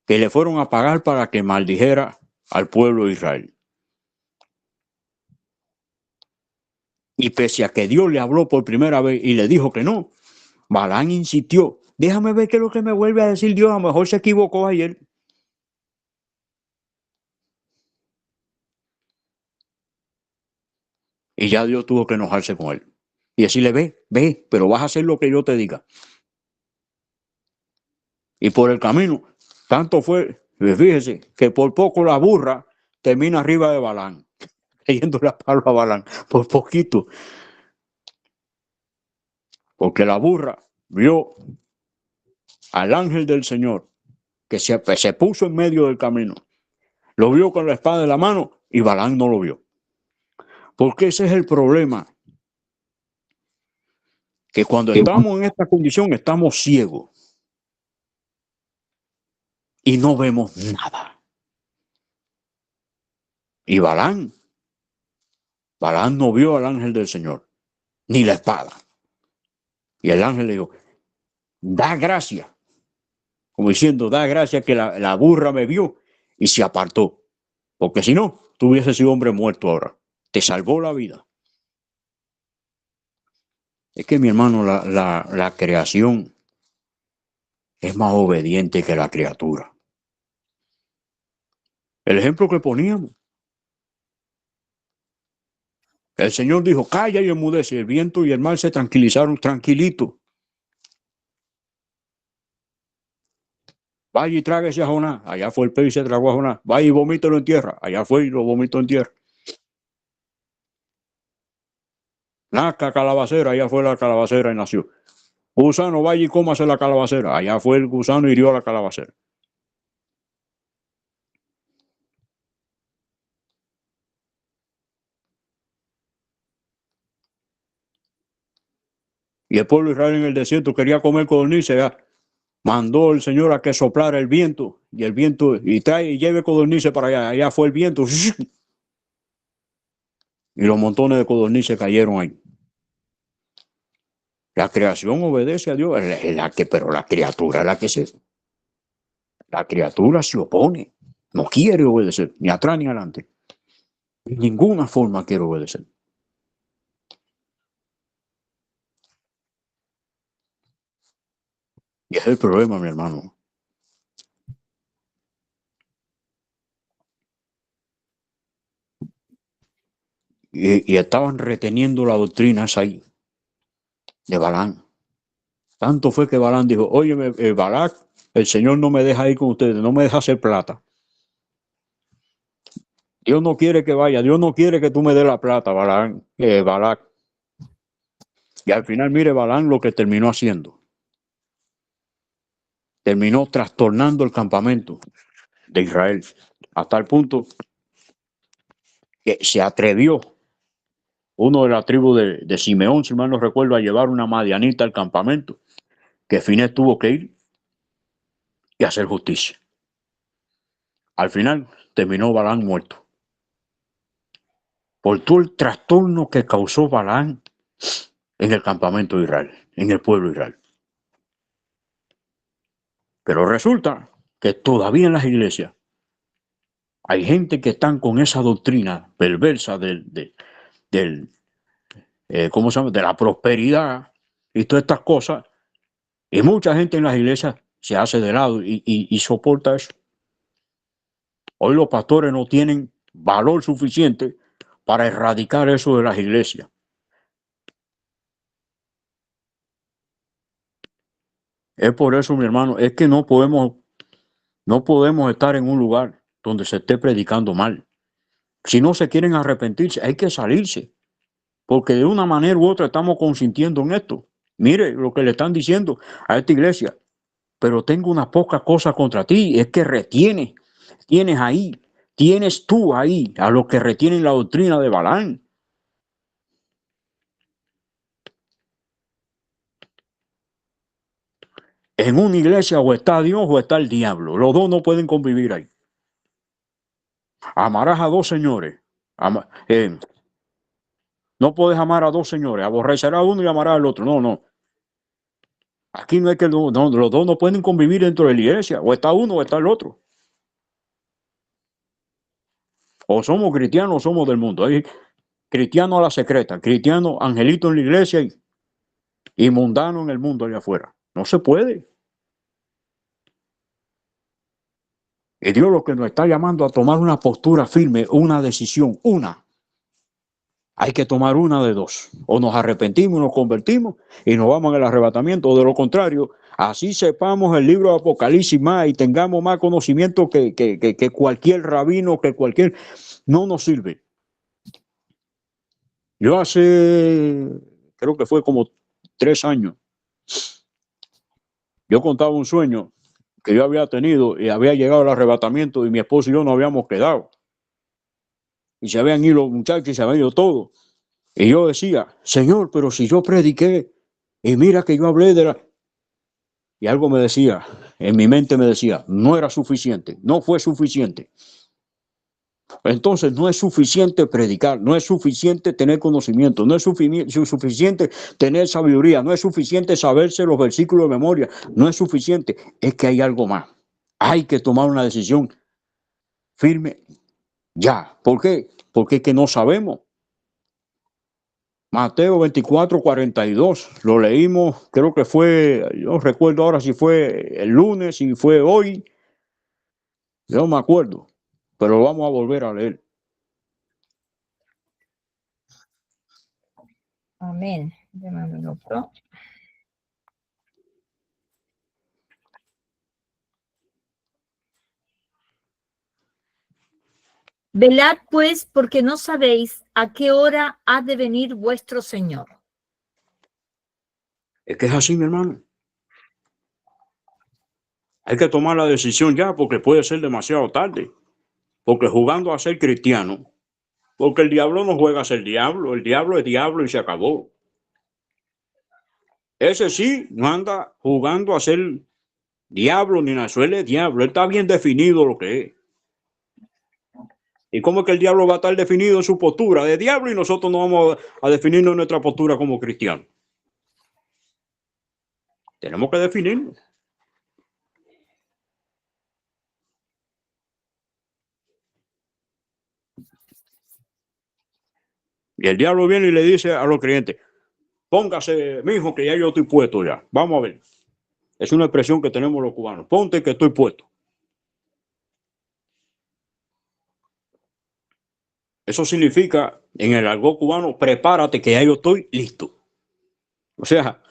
Que le fueron a pagar para que maldijera al pueblo de Israel. Y pese a que Dios le habló por primera vez y le dijo que no, Balaam insistió. Déjame ver qué es lo que me vuelve a decir Dios. A lo mejor se equivocó ayer. Y ya Dios tuvo que enojarse con él. Y decirle, ve, pero vas a hacer lo que yo te diga. Y por el camino, tanto fue, fíjese, que por poco la burra termina arriba de Balaam, cayendo la palma a Balaam, por poquito. Porque la burra vio al ángel del Señor, que se puso en medio del camino. Lo vio con la espada en la mano y Balaam no lo vio. Porque ese es el problema. Que cuando estamos en esta condición estamos ciegos y no vemos nada. Y Balaam no vio al ángel del Señor, ni la espada. Y el ángel le dijo, da gracia, como diciendo, da gracia que la burra me vio y se apartó. Porque si no, tú hubieses sido hombre muerto ahora. Te salvó la vida. Es que mi hermano, la creación es más obediente que la criatura. El ejemplo que poníamos. El Señor dijo, calla y enmudece. El viento y el mar se tranquilizaron tranquilito. Vaya y tráguese a Jonás. Allá fue el pez y se tragó a Jonás. Vaya y vomítelo en tierra. Allá fue y lo vomitó en tierra. Naca calabacera. Allá fue la calabacera y nació. Gusano, vaya y cómase la calabacera. Allá fue el gusano y hirió a la calabacera. Y el pueblo de Israel en el desierto quería comer codornices. Ya mandó el Señor a que soplara el viento. Y el viento, y trae y lleve codornices para allá. Allá fue el viento. Y los montones de codornices cayeron ahí. La creación obedece a Dios, pero la criatura es la criatura se opone, no quiere obedecer, ni atrás ni adelante. De ninguna forma quiere obedecer. Y es el problema, mi hermano. Y estaban reteniendo las doctrinas ahí de Balaam. Tanto fue que Balaam dijo, oye, Balac, el Señor no me deja ir con ustedes, no me deja hacer plata. Dios no quiere que vaya, Dios no quiere que tú me des la plata, Balac. Y al final, mire, Balaam lo que terminó haciendo. Terminó trastornando el campamento de Israel, hasta el punto que se atrevió uno de la tribu de Simeón, si mal no recuerdo, a llevar una madianita al campamento, que Finés tuvo que ir y hacer justicia. Al final terminó Balaam muerto por todo el trastorno que causó Balaam en el campamento de Israel, en el pueblo de Israel. Pero resulta que todavía en las iglesias hay gente que están con esa doctrina perversa ¿cómo se llama? De la prosperidad y todas estas cosas. Y mucha gente en las iglesias se hace de lado y soporta eso. Hoy los pastores no tienen valor suficiente para erradicar eso de las iglesias. Es por eso, mi hermano, es que no podemos estar en un lugar donde se esté predicando mal. Si no se quieren arrepentirse, hay que salirse. Porque de una manera u otra estamos consintiendo en esto. Mire lo que le están diciendo a esta iglesia. Pero tengo una poca cosa contra ti, es que tienes tú ahí a los que retienen la doctrina de Balaam. En una iglesia o está Dios o está el diablo. Los dos no pueden convivir ahí. Amarás a dos señores. No puedes amar a dos señores. Aborrecerás a uno y amarás al otro. No. Aquí no es que los dos no pueden convivir dentro de la iglesia. O está uno o está el otro. O somos cristianos o somos del mundo. Hay cristiano a la secreta, cristiano angelito en la iglesia y mundano en el mundo allá afuera. No se puede. Y Dios lo que nos está llamando a tomar una postura firme, una decisión, Hay que tomar una de dos. O nos arrepentimos, nos convertimos y nos vamos al arrebatamiento. O de lo contrario, así sepamos el libro de Apocalipsis más y tengamos más conocimiento que cualquier rabino, que cualquier... No nos sirve. Yo creo que fue como 3 años, yo contaba un sueño que yo había tenido y había llegado al arrebatamiento y mi esposo y yo nos habíamos quedado. Y se habían ido los muchachos y se habían ido todos. Y yo decía, Señor, pero si yo prediqué y mira que yo hablé de la... Y algo me decía, en mi mente me decía, no era suficiente, no fue suficiente. Entonces no es suficiente predicar, no es suficiente tener conocimiento, no es suficiente tener sabiduría, no es suficiente saberse los versículos de memoria, no es suficiente, es que hay algo más. Hay que tomar una decisión firme ya. ¿Por qué? Porque es que no sabemos. Mateo 24:42, lo leímos, creo que fue, yo no recuerdo ahora si fue el lunes, si fue hoy, yo no me acuerdo, pero lo vamos a volver a leer. Amén. Velad pues, porque no sabéis a qué hora ha de venir vuestro Señor. Es que es así, mi hermano. Hay que tomar la decisión ya porque puede ser demasiado tarde. Porque jugando a ser cristiano, porque el diablo no juega a ser diablo, el diablo es diablo y se acabó. Ese sí no anda jugando a ser diablo ni nada, él es diablo, él está bien definido lo que es. ¿Y cómo es que el diablo va a estar definido en su postura de diablo y nosotros no vamos a definirnos en nuestra postura como cristianos? Tenemos que definirnos. Y el diablo viene y le dice a los creyentes, póngase, mijo, que ya yo estoy puesto ya. Vamos a ver. Es una expresión que tenemos los cubanos. Ponte que estoy puesto. Eso significa, en el argot cubano, prepárate que ya yo estoy listo. O sea,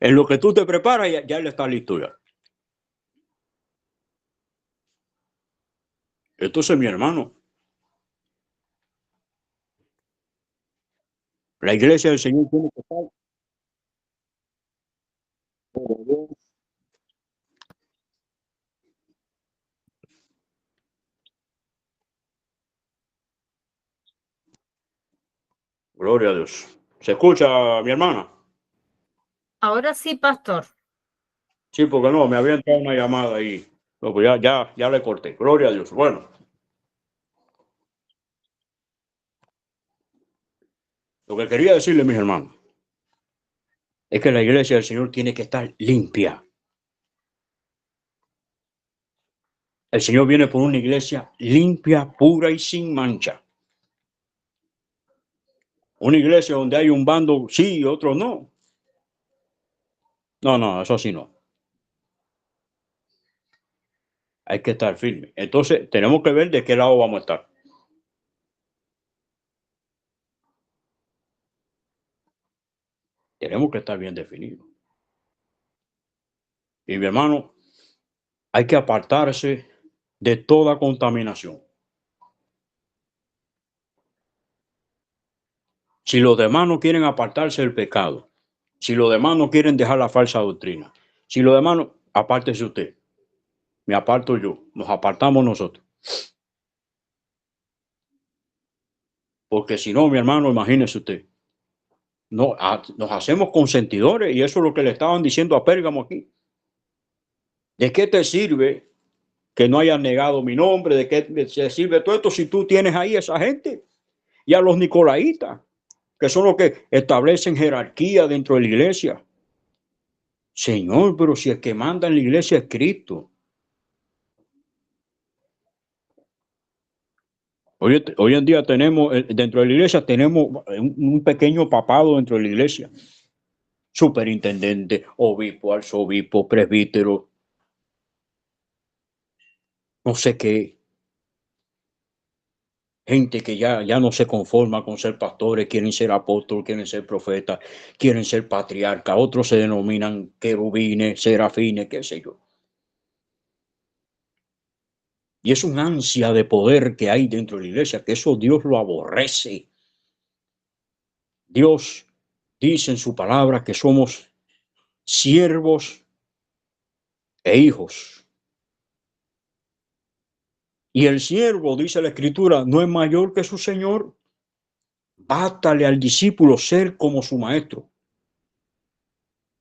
en lo que tú te preparas, ya él está listo ya. Entonces, mi hermano, la iglesia del Señor tiene que estar. Gloria a Dios. ¿Se escucha, mi hermana? Ahora sí, pastor. Sí, porque no, me había entrado una llamada ahí. No, pues ya le corté. Gloria a Dios. Bueno. Lo que quería decirle, mis hermanos, es que la iglesia del Señor tiene que estar limpia. El Señor viene por una iglesia limpia, pura y sin mancha. Una iglesia donde hay un bando sí y otro no. No, eso sí no. Hay que estar firme. Entonces, tenemos que ver de qué lado vamos a estar. Tenemos que estar bien definidos. Y mi hermano, hay que apartarse de toda contaminación. Si los demás no quieren apartarse del pecado, si los demás no quieren dejar la falsa doctrina, si los demás no, apártese usted, me aparto yo, nos apartamos nosotros. Porque si no, mi hermano, imagínese usted, no, nos hacemos consentidores y eso es lo que le estaban diciendo a Pérgamo aquí. ¿De qué te sirve que no hayas negado mi nombre? ¿De qué te sirve todo esto si tú tienes ahí a esa gente? Y a los nicolaitas, que son los que establecen jerarquía dentro de la iglesia. Señor, pero si el que manda en la iglesia es Cristo. Hoy en día tenemos, dentro de la iglesia, tenemos un pequeño papado dentro de la iglesia. Superintendente, obispo, arzobispo, presbítero, no sé qué. Gente que ya no se conforma con ser pastores, quieren ser apóstoles, quieren ser profetas, quieren ser patriarcas. Otros se denominan querubines, serafines, qué sé yo. Y es un ansia de poder que hay dentro de la iglesia, que eso Dios lo aborrece. Dios dice en su palabra que somos siervos e hijos. Y el siervo, dice la Escritura, no es mayor que su Señor. Bátale al discípulo ser como su maestro.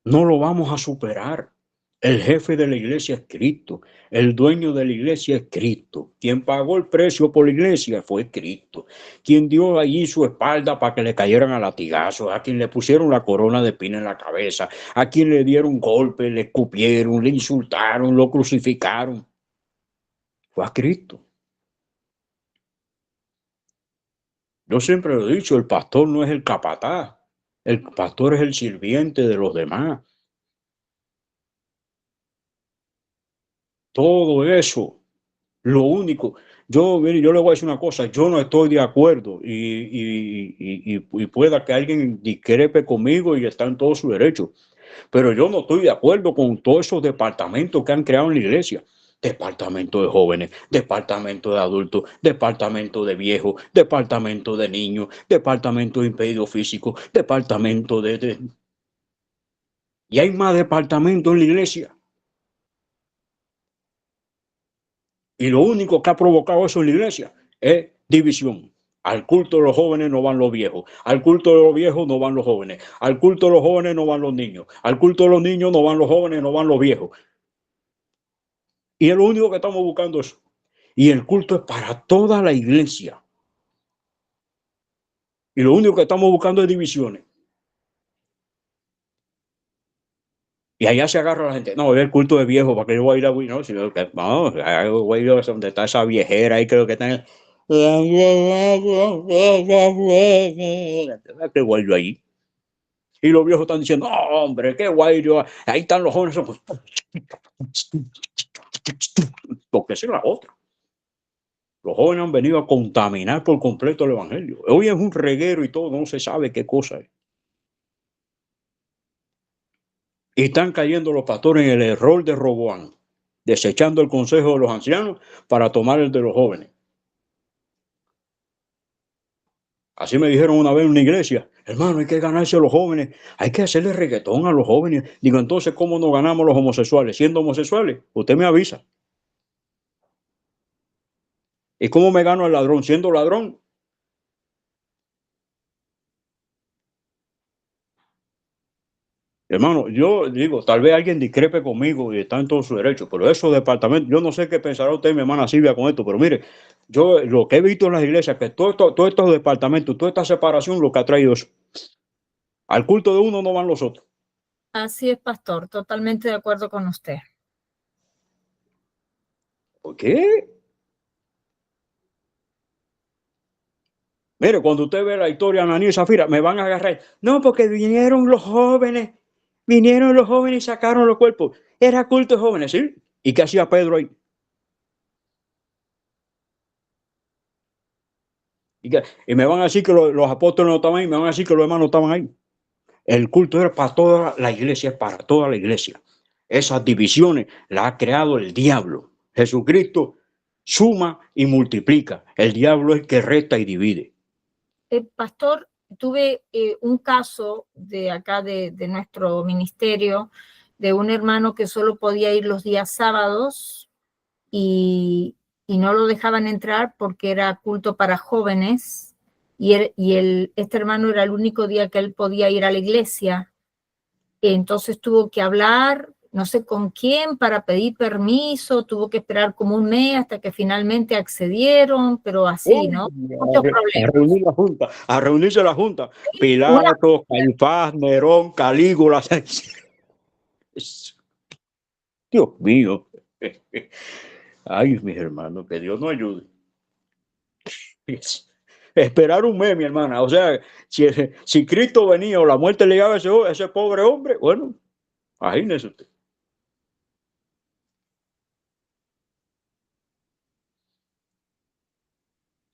No lo vamos a superar. El jefe de la iglesia es Cristo. El dueño de la iglesia es Cristo. Quien pagó el precio por la iglesia fue Cristo. Quien dio allí su espalda para que le cayeran a latigazos, a quien le pusieron la corona de espina en la cabeza, a quien le dieron golpes, le escupieron, le insultaron, lo crucificaron. Fue a Cristo. Yo siempre lo he dicho, el pastor no es el capataz. El pastor es el sirviente de los demás. Todo eso, lo único, yo le voy a decir una cosa, yo no estoy de acuerdo y pueda que alguien discrepe conmigo y está en todo su derecho, pero yo no estoy de acuerdo con todos esos departamentos que han creado en la iglesia. Departamento de jóvenes, departamento de adultos, departamento de viejos, departamento de niños, departamento de impedidos físicos, departamento de... Y hay más departamentos en la iglesia. Y lo único que ha provocado eso en la iglesia es división. Al culto de los jóvenes no van los viejos. Al culto de los viejos no van los jóvenes. Al culto de los jóvenes no van los niños. Al culto de los niños no van los jóvenes, no van los viejos. Y es lo único que estamos buscando eso. Y el culto es para toda la iglesia. Y lo único que estamos buscando es divisiones. Y allá se agarra la gente. No, es el culto de viejo, ¿para que yo voy a ir a no, sino que no, voy a ir a donde está esa viejera ahí, creo que está en qué guay yo ahí. Y los viejos están diciendo, no, hombre, qué guay yo. Ahí están los jóvenes. Porque esa es la otra. Los jóvenes han venido a contaminar por completo el evangelio. Hoy es un reguero y todo, no se sabe qué cosa es. Y están cayendo los pastores en el error de Roboán, desechando el consejo de los ancianos para tomar el de los jóvenes. Así me dijeron una vez en una iglesia, hermano, hay que ganarse a los jóvenes, hay que hacerle reggaetón a los jóvenes. Digo, entonces, ¿cómo nos ganamos los homosexuales? Siendo homosexuales, usted me avisa. ¿Y cómo me gano al ladrón? Siendo ladrón. Hermano, yo digo, tal vez alguien discrepe conmigo y está en todo su derecho, pero esos departamentos, yo no sé qué pensará usted, mi hermana Silvia, con esto, pero mire, yo lo que he visto en las iglesias, que todos estos departamentos, toda esta separación, lo que ha traído eso. Al culto de uno no van los otros. Así es, pastor, totalmente de acuerdo con usted. ¿Por qué? Mire, cuando usted ve la historia de Ananías y Zafira, me van a agarrar. No, porque vinieron los jóvenes y sacaron los cuerpos. Era culto de jóvenes, ¿sí? ¿Y qué hacía Pedro ahí? Y me van a decir que los apóstoles no estaban ahí, me van a decir que los hermanos estaban ahí. El culto era para toda la iglesia, es para toda la iglesia. Esas divisiones las ha creado el diablo. Jesucristo suma y multiplica. El diablo es el que resta y divide. Pastor, tuve un caso de acá de nuestro ministerio de un hermano que solo podía ir los días sábados y no lo dejaban entrar porque era culto para jóvenes este hermano era el único día que él podía ir a la iglesia. Entonces tuvo que hablar, no sé con quién, para pedir permiso, tuvo que esperar como un mes hasta que finalmente accedieron, pero así, ¿no? Muchos problemas. A reunirse la junta. Pilato, Caifás, Nerón, Calígula. Dios mío. Ay, mis hermanos, que Dios nos ayude. Esperar un mes, mi hermana. O sea, si Cristo venía o la muerte le llegaba a ese pobre hombre, bueno, imagínese usted.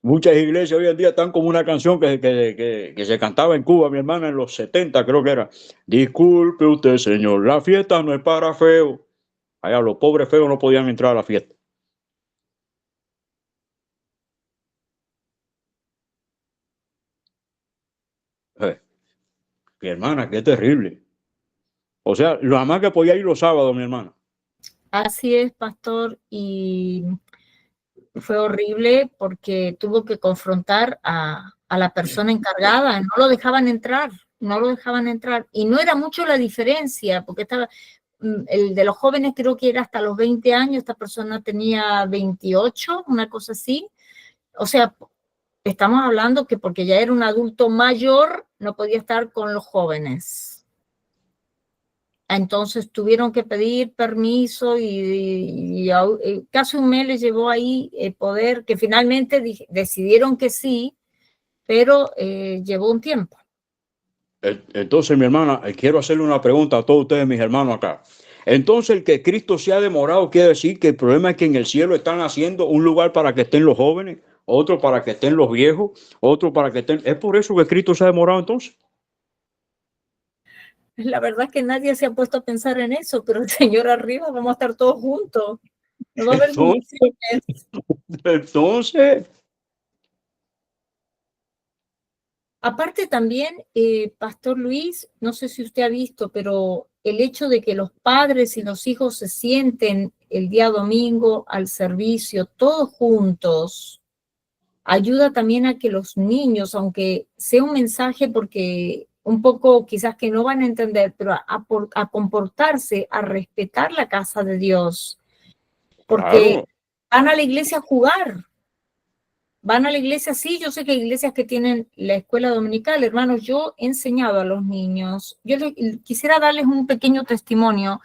Muchas iglesias hoy en día están como una canción que se cantaba en Cuba, mi hermana, en los 70, creo que era. Disculpe usted, señor, la fiesta no es para feos. Allá los pobres feos no podían entrar a la fiesta. Eh, Mi hermana, qué terrible. O sea, lo más que podía ir los sábados, mi hermana. Así es, pastor, y fue horrible porque tuvo que confrontar a la persona encargada, no lo dejaban entrar, no lo dejaban entrar. Y no era mucho la diferencia, porque estaba, el de los jóvenes creo que era hasta los 20 años, esta persona tenía 28, una cosa así. O sea, estamos hablando que porque ya era un adulto mayor, no podía estar con los jóvenes. Entonces tuvieron que pedir permiso y casi un mes les llevó ahí poder, que finalmente decidieron que sí, pero llevó un tiempo. Entonces, mi hermana, quiero hacerle una pregunta a todos ustedes, mis hermanos acá. Entonces, el que Cristo se ha demorado quiere decir que el problema es que en el cielo están haciendo un lugar para que estén los jóvenes, otro para que estén los viejos, otro para que estén... ¿Es por eso que Cristo se ha demorado entonces? La verdad es que nadie se ha puesto a pensar en eso, pero el Señor arriba vamos a estar todos juntos. No va a haber Entonces, divisiones. entonces, Aparte también, Pastor Luis, no sé si usted ha visto, pero el hecho de que los padres y los hijos se sienten el día domingo al servicio, todos juntos, ayuda también a que los niños, aunque sea un mensaje porque un poco quizás que no van a entender, pero a comportarse, a respetar la casa de Dios, porque claro, van a la iglesia a jugar. Van a la iglesia, sí, yo sé que hay iglesias que tienen la escuela dominical, hermanos, yo he enseñado a los niños, quisiera darles un pequeño testimonio.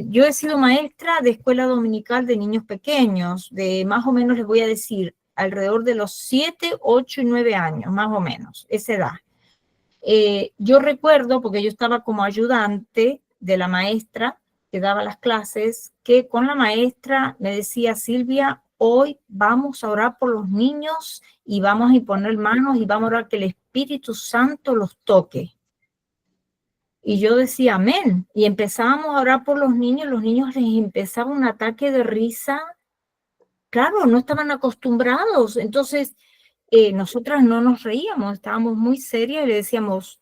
Yo he sido maestra de escuela dominical de niños pequeños, de más o menos les voy a decir, alrededor de los 7, 8 y 9 años, más o menos, esa edad. Yo recuerdo, porque yo estaba como ayudante de la maestra que daba las clases, que con la maestra me decía, Silvia, hoy vamos a orar por los niños y vamos a imponer manos y vamos a orar que el Espíritu Santo los toque. Y yo decía, amén. Y empezábamos a orar por los niños les empezaba un ataque de risa. Claro, no estaban acostumbrados. Entonces, nosotras no nos reíamos, estábamos muy serias y le decíamos,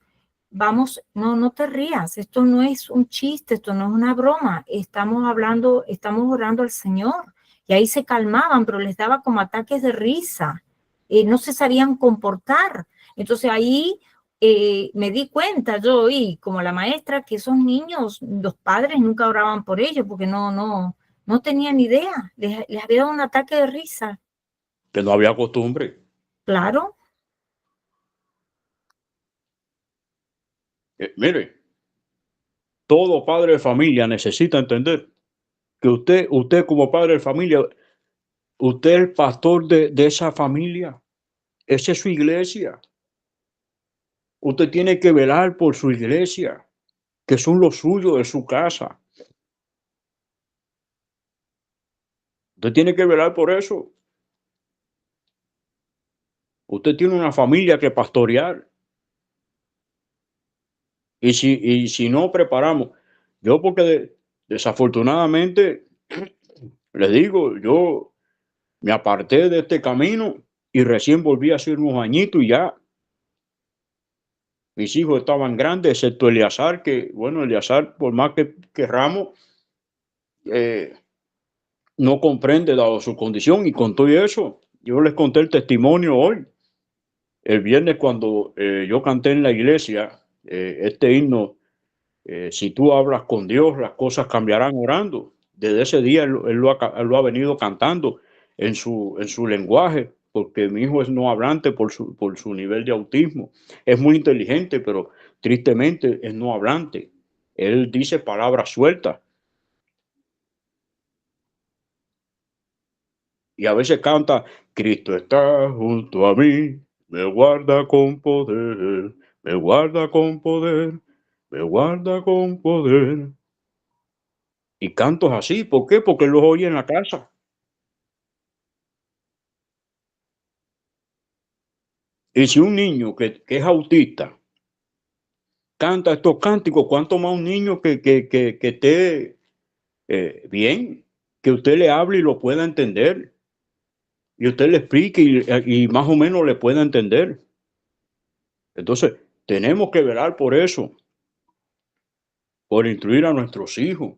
vamos, no te rías, esto no es un chiste, esto no es una broma, estamos hablando, estamos orando al Señor. Y ahí se calmaban, pero les daba como ataques de risa, no se sabían comportar. Entonces ahí me di cuenta yo y como la maestra que esos niños, los padres nunca oraban por ellos porque no tenían idea, les había dado un ataque de risa. que no había costumbre. Claro, Mire, todo padre de familia necesita entender que usted como padre de familia, usted es el pastor de esa familia. Esa es su iglesia. Usted tiene que velar por su iglesia, que son los suyos de su casa. Usted tiene que velar por eso. Usted tiene una familia que pastorear. Y si no preparamos, yo porque desafortunadamente, les digo, yo me aparté de este camino y recién volví a hacer unos añitos y ya mis hijos estaban grandes, excepto Eleazar, que bueno, Eleazar, por más que querramos, eh, no comprende dado su condición y con todo eso, yo les conté el testimonio hoy. El viernes cuando yo canté en la iglesia este himno, si tú hablas con Dios, las cosas cambiarán orando. Desde ese día él lo ha venido cantando en su lenguaje, porque mi hijo es no hablante por su nivel de autismo. Es muy inteligente, pero tristemente es no hablante. Él dice palabras sueltas. Y a veces canta, Cristo está junto a mí, me guarda con poder, me guarda con poder, me guarda con poder. Y cantos así, ¿por qué? Porque los oye en la casa. Y si un niño que es autista canta estos cánticos, ¿cuánto más un niño que esté bien? Que usted le hable y lo pueda entender. Y usted le explique y más o menos le pueda entender. Entonces, tenemos que velar por eso, por instruir a nuestros hijos.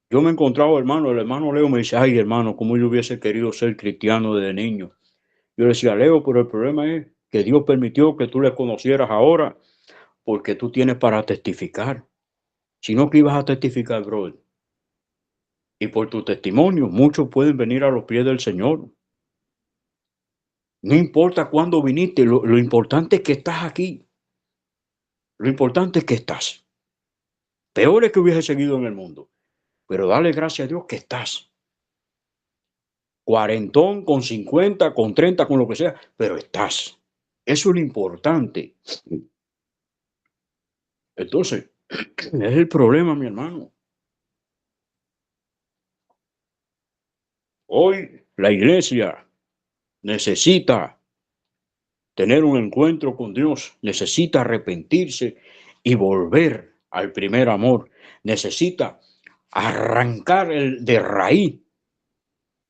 Yo me he encontrado, hermano, el hermano Leo me dice, ay, hermano, cómo yo hubiese querido ser cristiano desde niño. Yo le decía, Leo, pero el problema es que Dios permitió que tú le conocieras ahora porque tú tienes para testificar. Si no, que ibas a testificar, brother. Y por tu testimonio, muchos pueden venir a los pies del Señor. No importa cuándo viniste, lo importante es que estás aquí. Lo importante es que estás. Peor es que hubiese seguido en el mundo. Pero dale gracias a Dios que estás. Cuarentón, con 50, con 30, con lo que sea, pero estás. Eso es lo importante. Entonces, es el problema, mi hermano. Hoy la iglesia necesita tener un encuentro con Dios, necesita arrepentirse y volver al primer amor. Necesita arrancar de raíz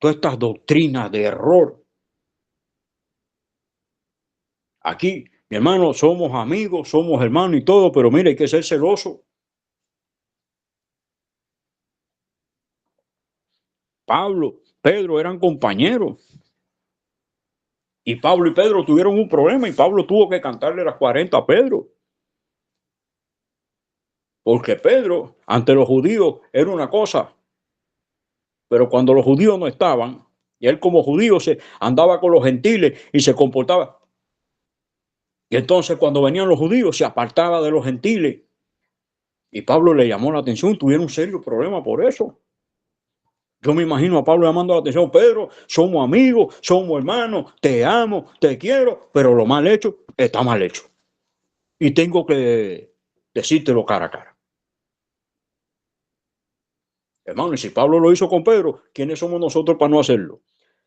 todas estas doctrinas de error. Aquí, mi hermano, somos amigos, somos hermanos y todo, pero mire, hay que ser celoso. Pablo, Pedro eran compañeros. Y Pablo y Pedro tuvieron un problema y Pablo tuvo que cantarle las 40 a Pedro. Porque Pedro, ante los judíos, era una cosa. Pero cuando los judíos no estaban, y él como judío se andaba con los gentiles y se comportaba. Y entonces cuando venían los judíos se apartaba de los gentiles. Y Pablo le llamó la atención, tuvieron un serio problema por eso. Yo me imagino a Pablo llamando la atención, Pedro, somos amigos, somos hermanos, te amo, te quiero, pero lo mal hecho está mal hecho. Y tengo que decírtelo cara a cara. Hermano, y si Pablo lo hizo con Pedro, ¿quiénes somos nosotros para no hacerlo?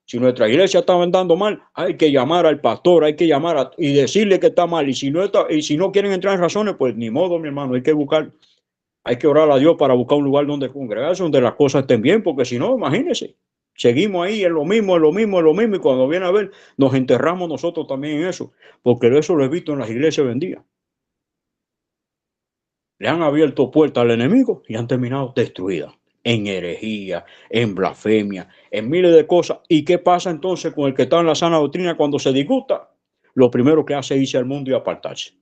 Si nuestra iglesia está andando mal, hay que llamar al pastor, hay que llamar y decirle que está mal. Y si no quieren entrar en razones, pues ni modo, mi hermano, hay que orar a Dios para buscar un lugar donde congregarse, donde las cosas estén bien, porque si no, imagínense, seguimos ahí en lo mismo, y cuando viene a ver, nos enterramos nosotros también en eso, porque eso lo he visto en las iglesias vendidas. Le han abierto puertas al enemigo y han terminado destruidas, en herejía, en blasfemia, en miles de cosas. ¿Y qué pasa entonces con el que está en la sana doctrina cuando se disgusta? Lo primero que hace es irse al mundo y apartarse.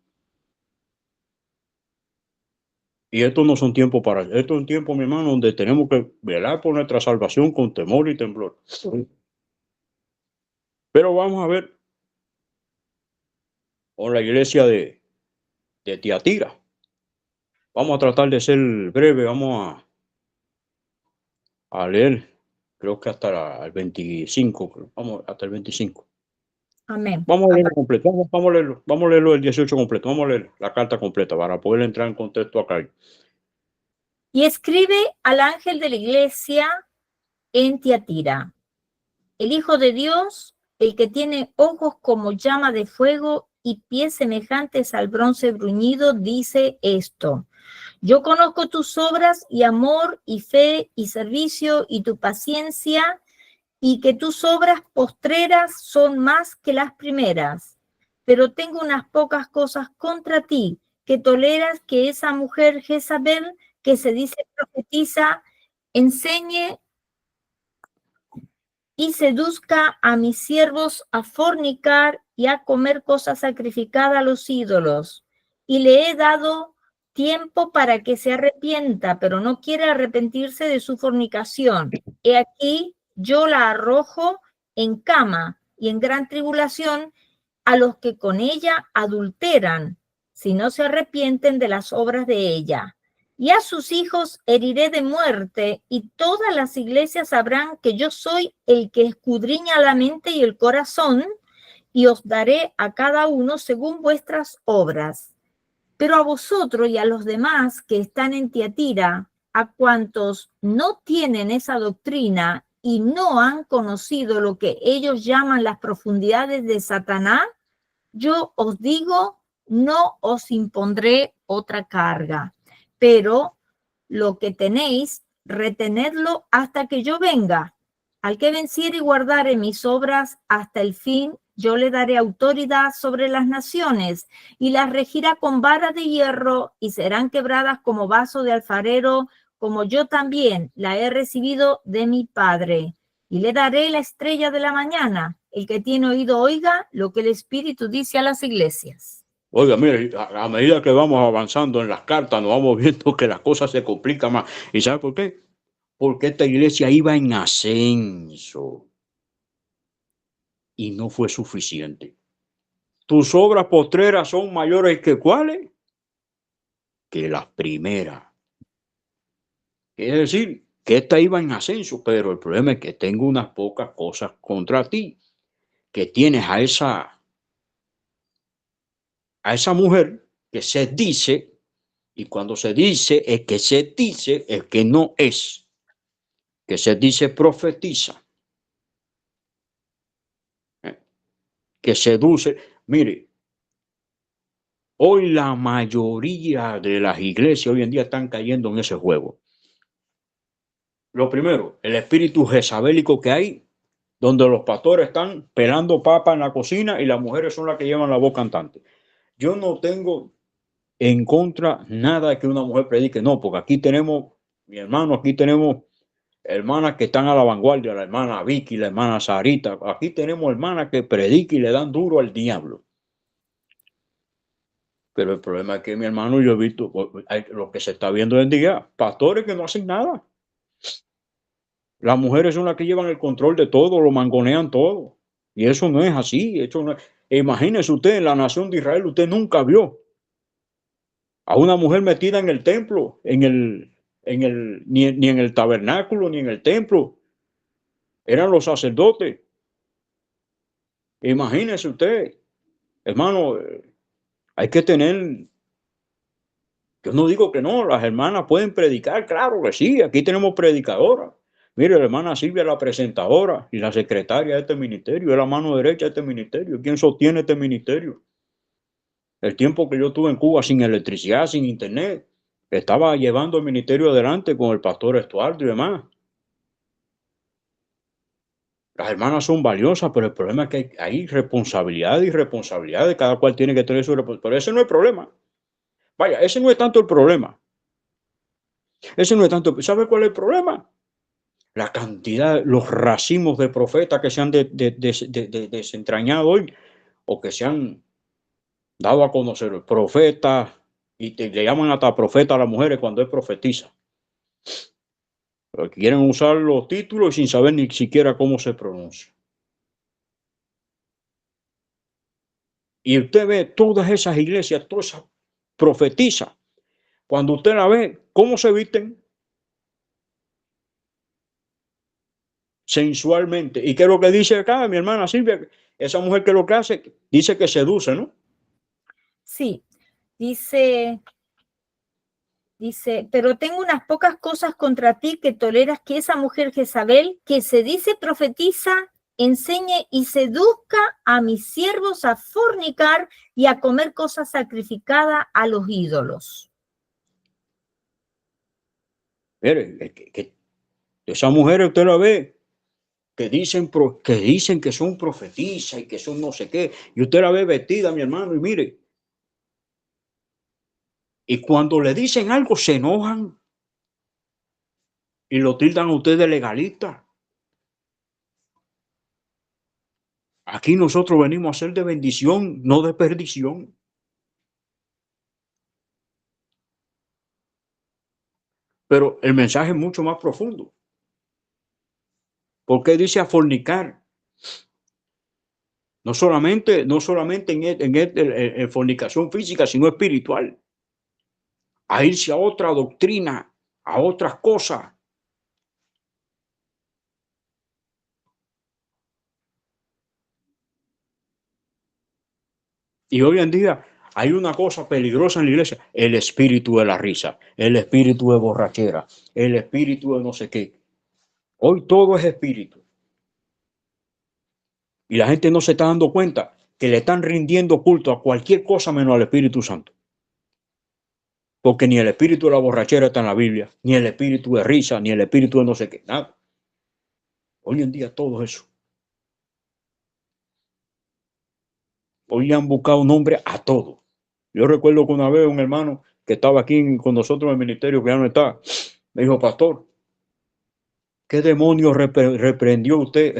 Y esto no son tiempos para esto, es un tiempo, mi hermano, donde tenemos que velar por nuestra salvación con temor y temblor. Pero vamos a ver con la iglesia de Tiatira. Vamos a tratar de ser breve, vamos a leer, creo que hasta el 25, vamos hasta el 25. Amén. Vamos a leerlo completo, vamos a leerlo el 18 completo, vamos a leer la carta completa para poder entrar en contexto acá. Y escribe al ángel de la iglesia en Tiatira, el Hijo de Dios, el que tiene ojos como llama de fuego y pies semejantes al bronce bruñido, dice esto: yo conozco tus obras y amor y fe y servicio y tu paciencia, y que tus obras postreras son más que las primeras. Pero tengo unas pocas cosas contra ti, que toleras que esa mujer Jezabel, que se dice profetiza, enseñe y seduzca a mis siervos a fornicar y a comer cosas sacrificadas a los ídolos. Y le he dado tiempo para que se arrepienta, pero no quiere arrepentirse de su fornicación. He aquí, yo la arrojo en cama y en gran tribulación a los que con ella adulteran, si no se arrepienten de las obras de ella. y a sus hijos heriré de muerte, y todas las iglesias sabrán que yo soy el que escudriña la mente y el corazón, y os daré a cada uno según vuestras obras. Pero a vosotros y a los demás que están en Tiatira, a cuantos no tienen esa doctrina y no han conocido lo que ellos llaman las profundidades de Satanás, yo os digo, no os impondré otra carga, pero lo que tenéis, retenedlo hasta que yo venga. Al que venciere y guardare mis obras hasta el fin, yo le daré autoridad sobre las naciones y las regirá con vara de hierro y serán quebradas como vaso de alfarero, como yo también la he recibido de mi Padre. Y le daré la estrella de la mañana. El que tiene oído oiga lo que el Espíritu dice a las iglesias. Oiga, mire, a medida que vamos avanzando en las cartas, nos vamos viendo que las cosas se complican más. ¿Y sabe por qué? Porque esta iglesia iba en ascenso y no fue suficiente. Tus obras postreras son mayores que ¿cuáles? Que las primeras. Es decir, que esta iba en ascenso, pero el problema es que tengo unas pocas cosas contra ti, que tienes a esa mujer que se dice, y cuando se dice es que se dice, es que no es, que se dice profetiza, que seduce. Mire, hoy la mayoría de las iglesias hoy en día están cayendo en ese juego. Lo primero, el espíritu jezabélico que hay, donde los pastores están pelando papa en la cocina y las mujeres son las que llevan la voz cantante. Yo no tengo en contra nada de que una mujer predique, no, porque aquí tenemos, mi hermano, aquí tenemos hermanas que están a la vanguardia, la hermana Vicky, la hermana Sarita, aquí tenemos hermanas que predican y le dan duro al diablo. Pero el problema es que, mi hermano, yo he visto lo que se está viendo hoy en día, pastores que no hacen nada. Las mujeres son las que llevan el control de todo, lo mangonean todo. Y eso no es así. Eso no es. Imagínese usted, en la nación de Israel, usted nunca vio a una mujer metida en el templo, ni en el tabernáculo, ni en el templo. Eran los sacerdotes. Imagínese usted, hermano, hay que tener. Yo no digo que no, las hermanas pueden predicar, claro que sí, aquí tenemos predicadoras. Mire, la hermana Silvia es la presentadora y la secretaria de este ministerio, es la mano derecha de este ministerio. ¿Quién sostiene este ministerio? El tiempo que yo estuve en Cuba sin electricidad, sin internet, estaba llevando el ministerio adelante con el pastor Estuardo y demás. Las hermanas son valiosas, pero el problema es que hay responsabilidad y responsabilidad, cada cual tiene que tener su responsabilidad. Pero ese no es el problema. Vaya, ese no es tanto el problema. Ese no es tanto. ¿Sabe cuál es el problema? La cantidad, los racimos de profetas que se han desentrañado hoy o que se han dado a conocer. Profetas, y le llaman hasta profeta a las mujeres cuando es profetiza. Pero quieren usar los títulos sin saber ni siquiera cómo se pronuncia. Y usted ve todas esas iglesias, todas esas profetizas. Cuando usted la ve, ¿cómo se visten? Sensualmente. ¿Y qué es lo que dice acá mi hermana Silvia? Esa mujer que lo que hace, dice que seduce, ¿no? Sí, dice, pero tengo unas pocas cosas contra ti que toleras que esa mujer Jezabel, que se dice profetiza, enseñe y seduzca a mis siervos a fornicar y a comer cosas sacrificadas a los ídolos. Mire, que esa mujer usted la ve, que dicen que son profetizas y que son no sé qué, y usted la ve vestida, mi hermano, y mire, y cuando le dicen algo se enojan y lo tildan a usted de legalista. Aquí nosotros venimos a ser de bendición, no de perdición. Pero el mensaje es mucho más profundo. ¿Por qué dice a fornicar? No solamente en fornicación física, sino espiritual. a irse a otra doctrina, a otras cosas. Y hoy en día hay una cosa peligrosa en la iglesia, el espíritu de la risa, el espíritu de borrachera, el espíritu de no sé qué. Hoy todo es espíritu. Y la gente no se está dando cuenta que le están rindiendo culto a cualquier cosa menos al Espíritu Santo. Porque ni el espíritu de la borrachera está en la Biblia, ni el espíritu de risa, ni el espíritu de no sé qué, nada. Hoy en día todo eso. Hoy le han buscado nombre a todo. Yo recuerdo que una vez un hermano que estaba aquí con nosotros en el ministerio, que ya no está, me dijo, pastor, ¿qué demonios reprendió usted?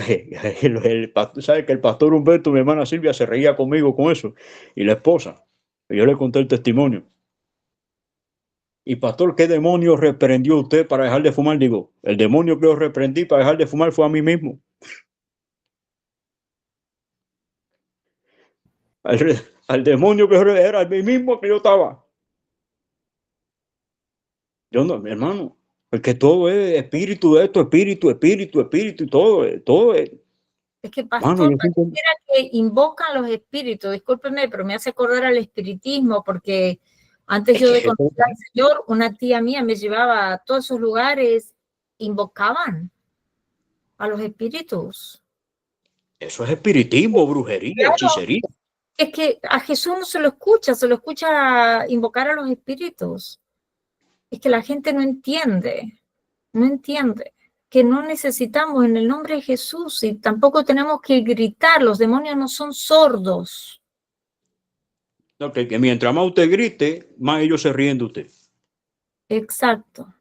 ¿Sabe que el pastor Humberto, mi hermana Silvia, se reía conmigo con eso? Y la esposa. Y yo le conté el testimonio. Y pastor, ¿qué demonio reprendió usted para dejar de fumar? Digo, el demonio que yo reprendí para dejar de fumar fue a mí mismo. Al demonio que era el mismo que yo estaba. Yo no, mi hermano, porque todo es espíritu de esto, espíritu, y todo es. Es que, Mano, pastor, pareciera que invocan los espíritus. Discúlpeme, pero me hace acordar al espiritismo, porque antes yo de conocer al Señor, una tía mía me llevaba a todos esos lugares, invocaban a los espíritus. Eso es espiritismo, brujería, Claro, hechicería. es que a Jesús no se lo escucha invocar a los espíritus. Es que la gente no entiende que no necesitamos en el nombre de Jesús y tampoco tenemos que gritar, los demonios no son sordos. No, que mientras más usted grite, más ellos se ríen de usted. Exacto.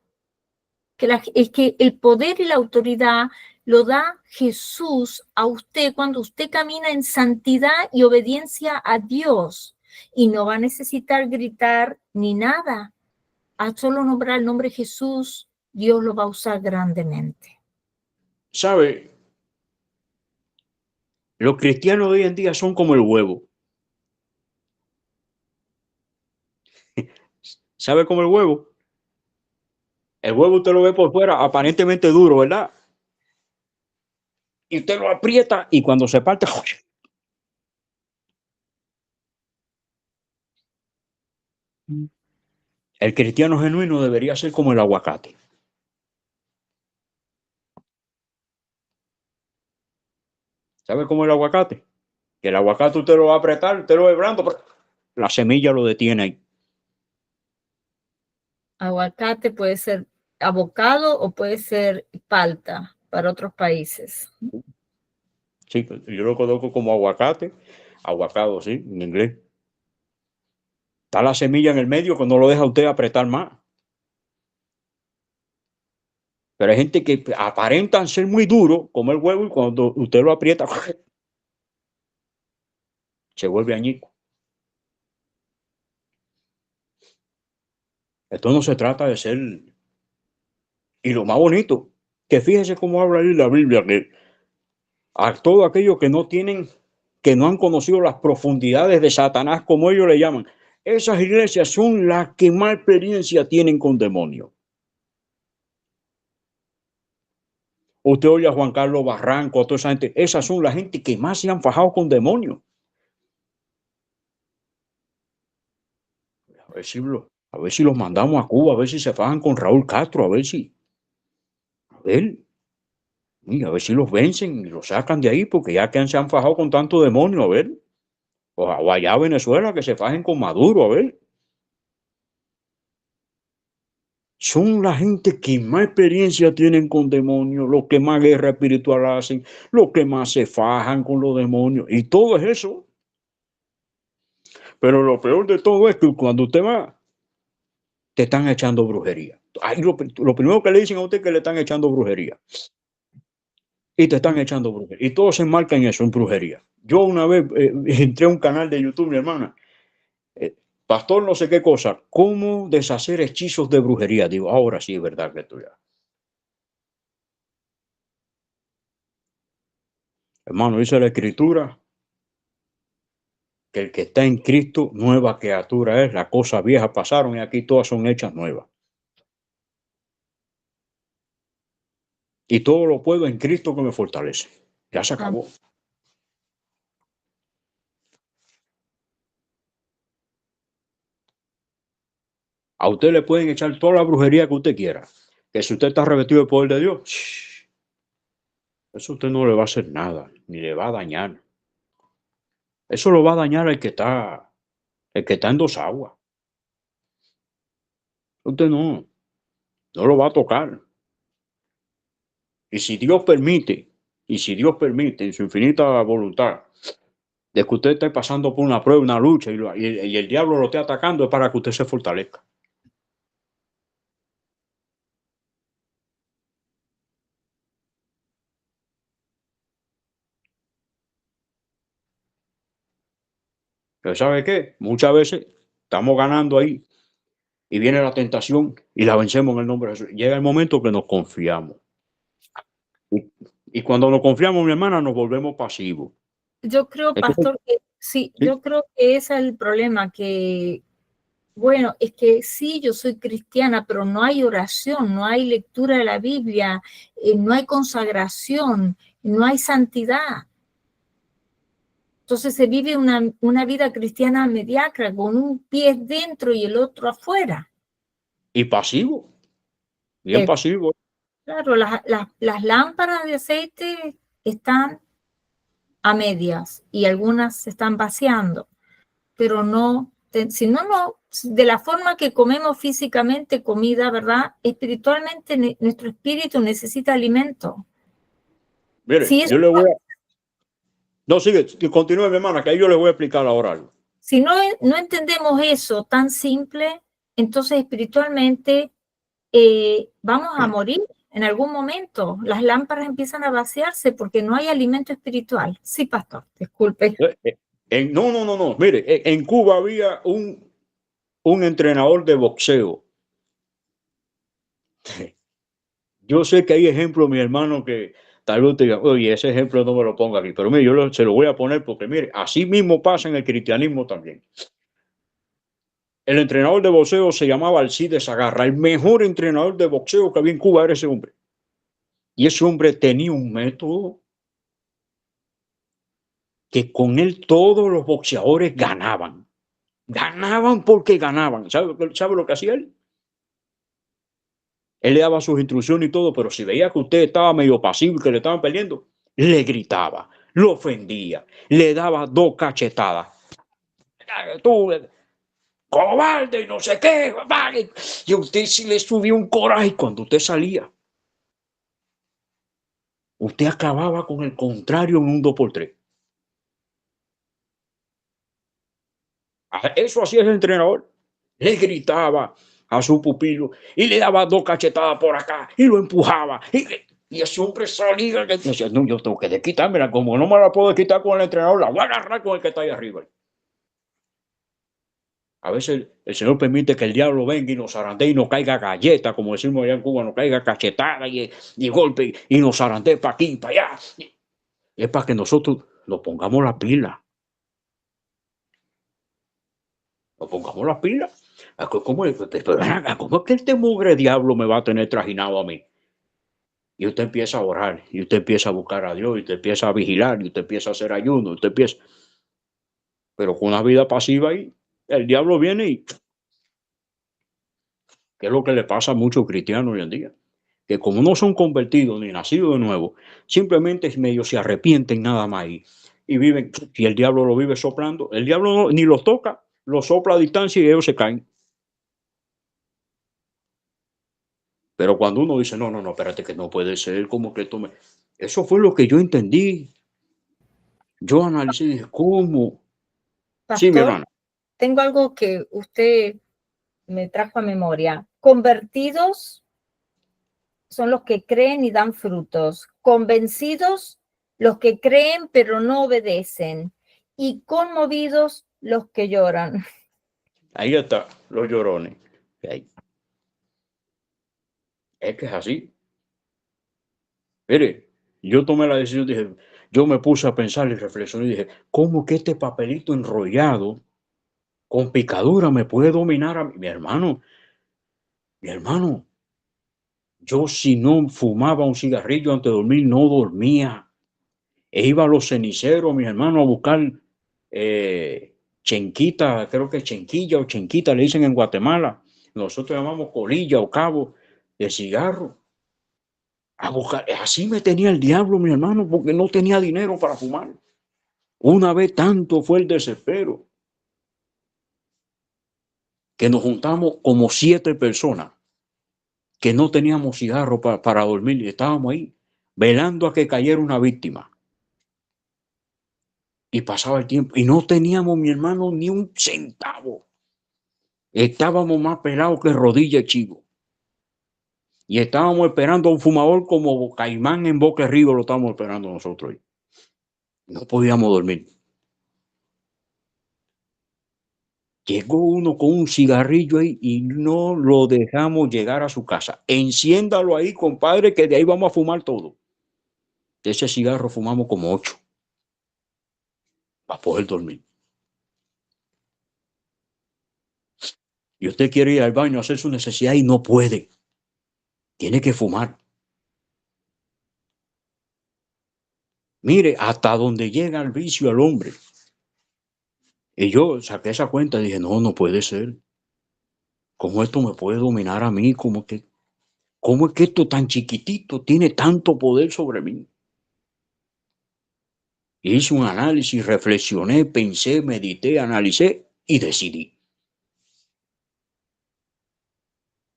Es que el poder y la autoridad lo da Jesús a usted cuando usted camina en santidad y obediencia a Dios y no va a necesitar gritar ni nada. A solo nombrar el nombre de Jesús, Dios lo va a usar grandemente. ¿Sabe? Los cristianos de hoy en día son como el huevo. ¿Sabe cómo el huevo? El huevo usted lo ve por fuera aparentemente duro, ¿verdad? Y usted lo aprieta y cuando se parte, el cristiano genuino debería ser como el aguacate. ¿Sabe cómo el aguacate? Que el aguacate usted lo va a apretar, usted lo ve blando, pero la semilla lo detiene ahí. Aguacate puede ser avocado o puede ser palta para otros países. Sí, yo lo conozco como aguacate, aguacado, sí, en inglés. Está la semilla en el medio que no lo deja usted apretar más. Pero hay gente que aparentan ser muy duro, como el huevo, y cuando usted lo aprieta, se vuelve añico. Esto no se trata de ser. Y lo más bonito, que fíjese cómo habla ahí la Biblia, que a todos aquellos que no tienen, que no han conocido las profundidades de Satanás, como ellos le llaman, esas iglesias son las que más experiencia tienen con demonios. Usted oye a Juan Carlos Barranco, a toda esa gente, esas son la gente que más se han fajado con demonios. A ver si los mandamos a Cuba, a ver si se fajan con Raúl Castro, a ver si, a ver, y a ver si los vencen y los sacan de ahí, porque ya que se han fajado con tanto demonio, a ver, o allá a Venezuela que se fajen con Maduro, a ver. Son la gente que más experiencia tienen con demonios, los que más guerra espiritual hacen, los que más se fajan con los demonios, y todo es eso. Pero lo peor de todo es que cuando usted va, te están echando brujería. Ahí lo primero que le dicen a usted es que le están echando brujería. Y te están echando brujería. Y todos se enmarcan en eso, en brujería. Yo una vez entré a un canal de YouTube, mi hermana, eh, pastor no sé qué cosa, cómo deshacer hechizos de brujería. Digo, ahora sí es verdad que esto ya. Hermano, dice la escritura que el que está en Cristo, nueva criatura es. Las cosas viejas pasaron y aquí todas son hechas nuevas. Y todo lo puedo en Cristo que me fortalece. Ya se acabó. A usted le pueden echar toda la brujería que usted quiera. Que si usted está revestido del poder de Dios, eso a usted no le va a hacer nada, ni le va a dañar. Eso lo va a dañar el que está en dos aguas. Usted no lo va a tocar. Y si Dios permite, en su infinita voluntad, de que usted esté pasando por una prueba, una lucha, y el diablo lo esté atacando, es para que usted se fortalezca. Pero ¿sabe qué? Muchas veces estamos ganando ahí y viene la tentación y la vencemos en el nombre de Jesús. Llega el momento que nos confiamos. Y cuando nos confiamos, mi hermana, nos volvemos pasivos. Yo creo, pastor, que sí, yo creo que ese es el problema, que, bueno, es que sí, yo soy cristiana, pero no hay oración, no hay lectura de la Biblia, no hay consagración, no hay santidad. Entonces se vive una vida cristiana mediocre, con un pie dentro y el otro afuera. Y pasivo, bien pasivo. Claro, las lámparas de aceite están a medias y algunas se están vaciando, pero no, si no, de la forma que comemos físicamente comida, ¿verdad? Espiritualmente nuestro espíritu necesita alimento. Mire, Si yo le voy a... No, sigue, continúe, mi hermana, que ahí yo le voy a explicar ahora algo. Si no entendemos eso tan simple, entonces espiritualmente vamos a morir en algún momento. Las lámparas empiezan a vaciarse porque no hay alimento espiritual. Sí, pastor, disculpe. No. Mire, en Cuba había un entrenador de boxeo. Yo sé que hay ejemplos, mi hermano, que tal vez te diga, oye, ese ejemplo no me lo ponga aquí. Pero mire, se lo voy a poner porque, mire, así mismo pasa en el cristianismo también. El entrenador de boxeo se llamaba Alcides Agarra. El mejor entrenador de boxeo que había en Cuba era ese hombre. Y ese hombre tenía un método que con él todos los boxeadores ganaban. Ganaban porque ganaban. ¿Sabe lo que hacía él? Él le daba sus instrucciones y todo, pero si veía que usted estaba medio pasivo y que le estaban perdiendo, le gritaba, lo ofendía, le daba 2 cachetadas. Tú, cobarde, y no sé qué. Y a usted sí le subió un coraje cuando usted salía. Usted acababa con el contrario en un 2x3. Eso hacía el entrenador. Le gritaba a su pupilo y le daba 2 cachetadas por acá y lo empujaba. Y ese hombre salía que decía, no, yo tengo que desquitármela. Como no me la puedo quitar con el entrenador, la voy a agarrar con el que está ahí arriba. A veces el Señor permite que el diablo venga y nos zarandee y nos caiga galleta, como decimos allá en Cuba, nos caiga cachetada y golpe y nos zarandee para aquí y para allá. Es para que nosotros nos pongamos la pila. Nos pongamos las pilas. ¿Cómo es que este mugre diablo me va a tener trajinado a mí? Y usted empieza a orar, y usted empieza a buscar a Dios, y usted empieza a vigilar, y usted empieza a hacer ayuno, usted empieza... Pero con una vida pasiva ahí, el diablo viene y... ¿Qué es lo que le pasa a muchos cristianos hoy en día? Que como no son convertidos ni nacidos de nuevo, simplemente medio se arrepienten nada más y viven, y el diablo lo vive soplando. El diablo ni los toca, los sopla a distancia y ellos se caen. Pero cuando uno dice, no, espérate, que no puede ser, como que tome. Eso fue lo que yo entendí. Yo analicé y dije, ¿cómo? Sí, mi Pastor, hermano. tengo algo que usted me trajo a memoria. Convertidos son los que creen y dan frutos. Convencidos, los que creen pero no obedecen. Y conmovidos, los que lloran. Ahí está, los llorones. Ahí. Es que es así. Mire, yo tomé la decisión, dije, yo me puse a pensar y reflexioné y dije, ¿cómo que este papelito enrollado con picadura me puede dominar a mi hermano? Mi hermano, yo si no fumaba un cigarrillo antes de dormir, no dormía. E iba a los ceniceros, mi hermano, a buscar chenquita, creo que chenquilla o chenquita le dicen en Guatemala. Nosotros llamamos colilla o cabo de cigarro. A buscar. Así me tenía el diablo, mi hermano, porque no tenía dinero para fumar. Una vez tanto fue el desespero que nos juntamos como 7 personas que no teníamos cigarro para dormir y estábamos ahí velando a que cayera una víctima. Y pasaba el tiempo y no teníamos, mi hermano, ni un centavo. Estábamos más pelados que rodilla de chivo. Y estábamos esperando a un fumador como Caimán en Boca Río, lo estábamos esperando nosotros ahí. No podíamos dormir. Llegó uno con un cigarrillo ahí y no lo dejamos llegar a su casa. Enciéndalo ahí, compadre, que de ahí vamos a fumar todo. De ese cigarro fumamos como 8 para poder dormir. Y usted quiere ir al baño a hacer su necesidad y no puede. Tiene que fumar. Mire, hasta donde llega el vicio al hombre. Y yo saqué esa cuenta y dije, no puede ser. ¿Cómo esto me puede dominar a mí? ¿Cómo es que esto tan chiquitito tiene tanto poder sobre mí? Hice un análisis, reflexioné, pensé, medité, analicé y decidí.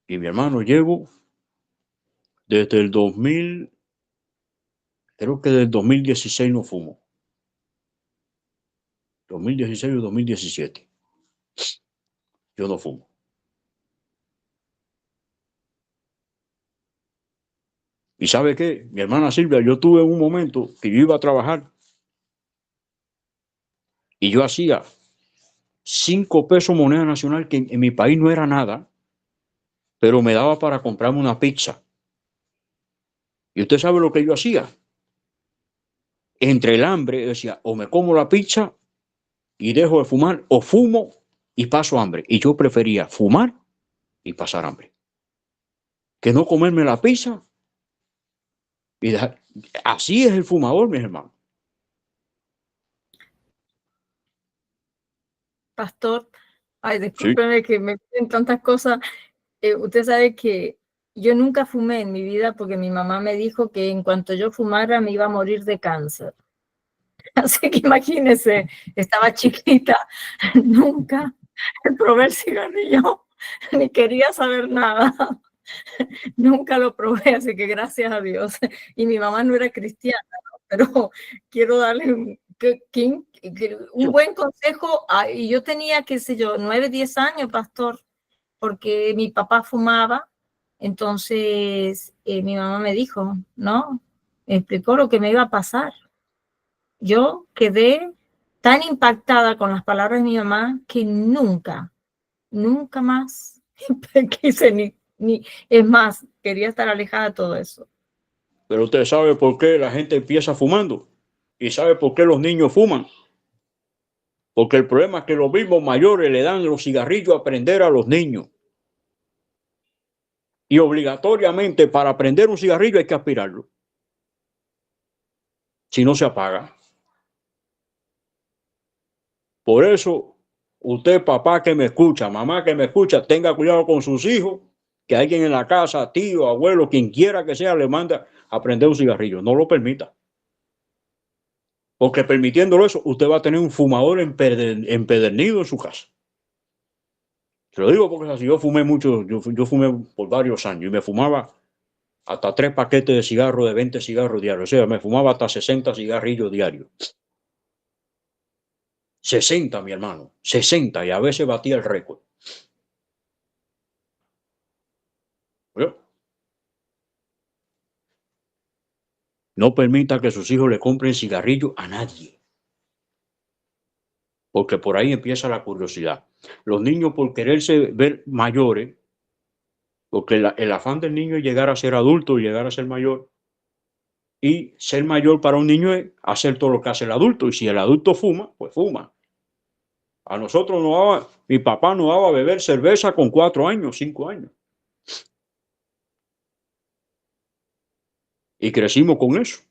Y mi hermano, llevo desde el 2000, creo que del 2016 no fumo. 2016 o 2017. Yo no fumo. ¿Y sabe qué? Mi hermana Silvia, yo tuve un momento que yo iba a trabajar y yo hacía 5 pesos moneda nacional, que en mi país no era nada, pero me daba para comprarme una pizza. Y usted sabe lo que yo hacía. Entre el hambre, decía, o me como la pizza y dejo de fumar, o fumo y paso hambre. Y yo prefería fumar y pasar hambre, que no comerme la pizza y dejar. Así es el fumador, mis hermanos. Pastor, ay, Sí. discúlpeme que me piden tantas cosas. Usted sabe que yo nunca fumé en mi vida porque mi mamá me dijo que en cuanto yo fumara me iba a morir de cáncer. Así que imagínese, estaba chiquita, nunca probé el cigarrillo, ni quería saber nada. Nunca lo probé, así que gracias a Dios. Y mi mamá no era cristiana, ¿no? Pero quiero darle un buen consejo. Y yo tenía, qué sé yo, 9, 10 años, pastor, porque mi papá fumaba. Entonces mi mamá me dijo, ¿no? Me explicó lo que me iba a pasar. Yo quedé tan impactada con las palabras de mi mamá que nunca más quise es más, quería estar alejada de todo eso. Pero usted sabe por qué la gente empieza fumando y sabe por qué los niños fuman. Porque el problema es que los mismos mayores le dan los cigarrillos a prender a los niños. Y obligatoriamente para prender un cigarrillo hay que aspirarlo. Si no se apaga. Por eso, usted, papá que me escucha, mamá que me escucha, tenga cuidado con sus hijos, que alguien en la casa, tío, abuelo, quien quiera que sea, le manda a prender un cigarrillo. No lo permita. Porque permitiéndolo eso, usted va a tener un fumador empedernido en su casa. Se lo digo porque así yo fumé mucho, yo fumé por varios años y me fumaba hasta 3 paquetes de cigarros de 20 cigarros diarios. O sea, me fumaba hasta 60 cigarrillos diarios. 60, mi hermano, 60, y a veces batía el récord. ¿Vio? No permita que sus hijos le compren cigarrillos a nadie, porque por ahí empieza la curiosidad. Los niños, por quererse ver mayores, porque el afán del niño es llegar a ser adulto y llegar a ser mayor, Y ser mayor para un niño es hacer todo lo que hace el adulto. Y si el adulto fuma, pues fuma. A nosotros mi papá nos daba a beber cerveza con 4 años, 5 años. Y crecimos con eso.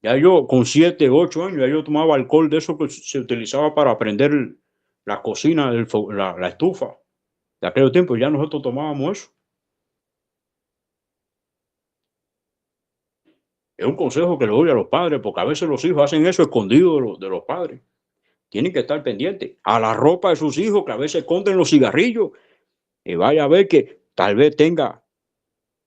Ya yo con 7, 8 años, ya yo tomaba alcohol de eso que se utilizaba para prender la cocina, la estufa. De aquel tiempo ya nosotros tomábamos eso. Es un consejo que le doy a los padres, porque a veces los hijos hacen eso escondido de los padres. Tienen que estar pendientes a la ropa de sus hijos, que a veces esconden los cigarrillos, y vaya a ver que tal vez tenga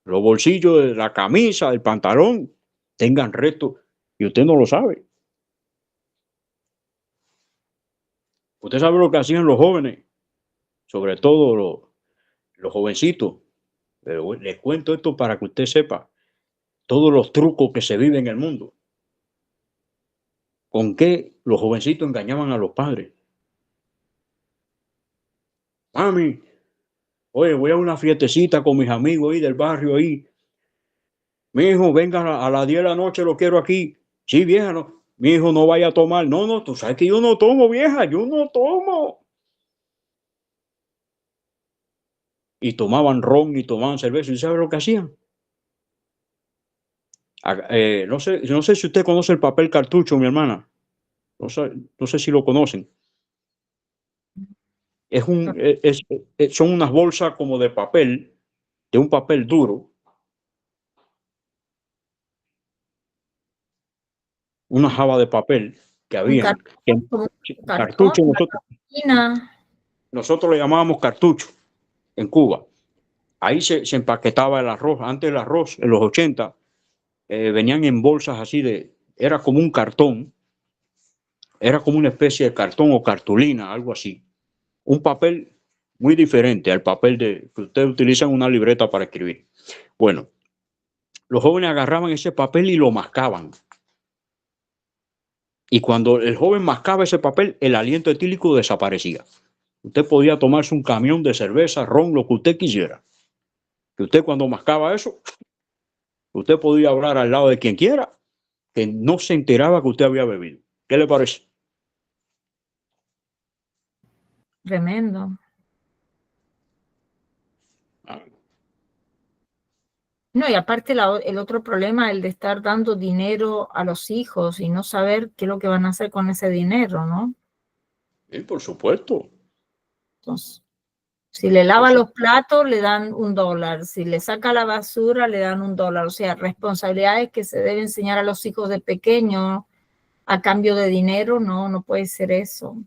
los bolsillos de la camisa, del pantalón, tengan restos, y usted no lo sabe. Usted sabe lo que hacían los jóvenes, sobre todo los jovencitos. Pero les cuento esto para que usted sepa todos los trucos que se viven en el mundo. ¿Con qué los jovencitos engañaban a los padres? Mami, oye, voy a una fiestecita con mis amigos ahí del barrio ahí. Mi hijo, venga a las 10 de la noche, lo quiero aquí. Sí, vieja, no. Mi hijo no vaya a tomar. No, no, tú sabes que yo no tomo, vieja, yo no tomo. Y tomaban ron y tomaban cerveza. ¿Y sabe lo que hacían? No sé si usted conoce el papel cartucho, mi hermana. No sé si lo conocen. Son unas bolsas como de papel, de un papel duro. Una java de papel que habían. Cartucho, nosotros le llamábamos cartucho en Cuba. Ahí se empaquetaba el arroz. Antes el arroz, en los 80, venían en bolsas así era como un cartón. Era como una especie de cartón o cartulina, algo así. Un papel muy diferente al papel que ustedes utilizan en una libreta para escribir. Bueno, los jóvenes agarraban ese papel y lo mascaban. Y cuando el joven mascaba ese papel, el aliento etílico desaparecía. Usted podía tomarse un camión de cerveza, ron, lo que usted quisiera. Que usted cuando mascaba eso, usted podía hablar al lado de quien quiera, que no se enteraba que usted había bebido. ¿Qué le parece? Tremendo. No, y aparte el otro problema, el de estar dando dinero a los hijos y no saber qué es lo que van a hacer con ese dinero, ¿no? Sí, por supuesto. Entonces, si le lava los platos, le dan $1. Si le saca la basura, le dan $1. O sea, responsabilidades que se debe enseñar a los hijos de pequeños a cambio de dinero, no puede ser eso.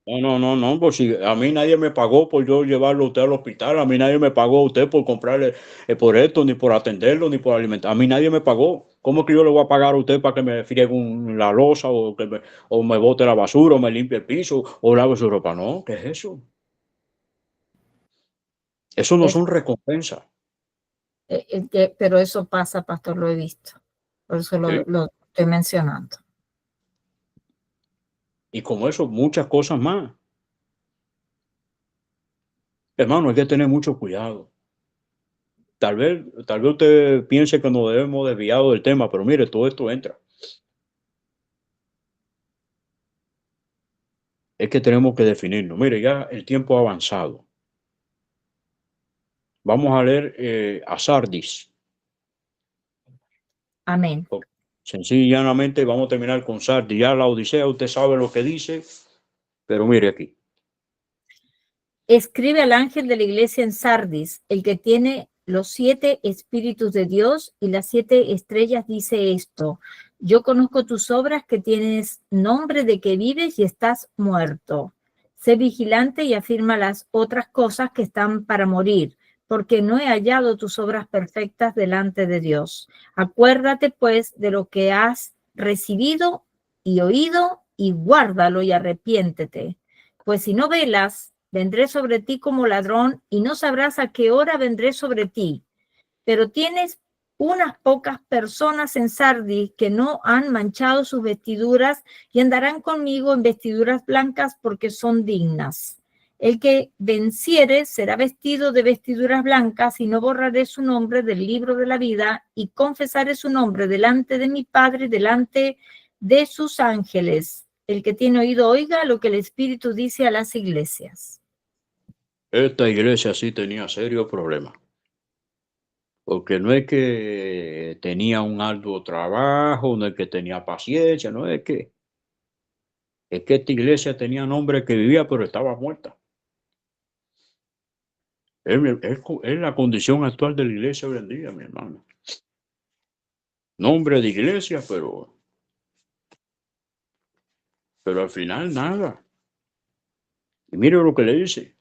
No, pues si a mí nadie me pagó por yo llevarlo a usted al hospital, a mí nadie me pagó a usted por comprarle por esto, ni por atenderlo, ni por alimentar, a mí nadie me pagó. ¿Cómo es que yo le voy a pagar a usted para que me friegue la loza o me bote la basura o me limpie el piso o lave su ropa? No, ¿qué es eso? Eso no son recompensas. Pero eso pasa, pastor, lo he visto. Por eso lo estoy mencionando. Y como eso, muchas cosas más. Hermano, hay que tener mucho cuidado. Tal vez usted piense que nos debemos desviado del tema, pero mire, todo esto entra. Es que tenemos que definirlo. Mire, ya el tiempo ha avanzado. Vamos a leer a Sardis. Amén. Sencillamente vamos a terminar con Sardis. Ya la Odisea, usted sabe lo que dice, pero mire aquí. Escribe al ángel de la iglesia en Sardis, el que tiene los 7 espíritus de Dios y las 7 estrellas, dice esto: yo conozco tus obras, que tienes nombre de que vives y estás muerto. Sé vigilante y afirma las otras cosas que están para morir, porque no he hallado tus obras perfectas delante de Dios. Acuérdate pues de lo que has recibido y oído, y guárdalo y arrepiéntete. Pues si no velas, vendré sobre ti como ladrón y no sabrás a qué hora vendré sobre ti. Pero tienes unas pocas personas en Sardis que no han manchado sus vestiduras y andarán conmigo en vestiduras blancas porque son dignas. El que venciere será vestido de vestiduras blancas y no borraré su nombre del libro de la vida y confesaré su nombre delante de mi Padre, delante de sus ángeles. El que tiene oído oiga lo que el Espíritu dice a las iglesias. Esta iglesia sí tenía serios problemas. Porque no es que tenía un arduo trabajo, no es que tenía paciencia, no es que esta iglesia tenía nombre que vivía, pero estaba muerta. Es la condición actual de la iglesia hoy en día, mi hermano. Nombre de iglesia, pero al final nada. Y mire lo que le dice.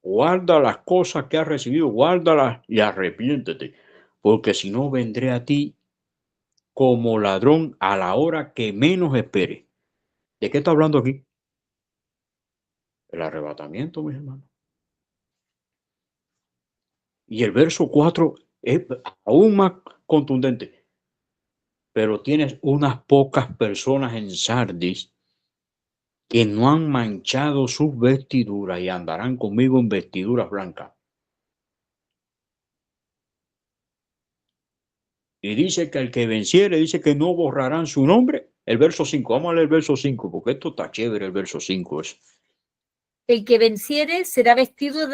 Guarda las cosas que has recibido, guárdalas y arrepiéntete, porque si no vendré a ti como ladrón a la hora que menos espere. ¿De qué está hablando aquí? El arrebatamiento, mis hermanos. Y el verso 4 es aún más contundente. Pero tienes unas pocas personas en Sardis que no han manchado sus vestiduras y andarán conmigo en vestiduras blancas. Y dice que el que venciere, dice que no borrarán su nombre. El verso 5, vamos a leer el verso 5, porque esto está chévere, el verso 5 es. El que venciere será vestido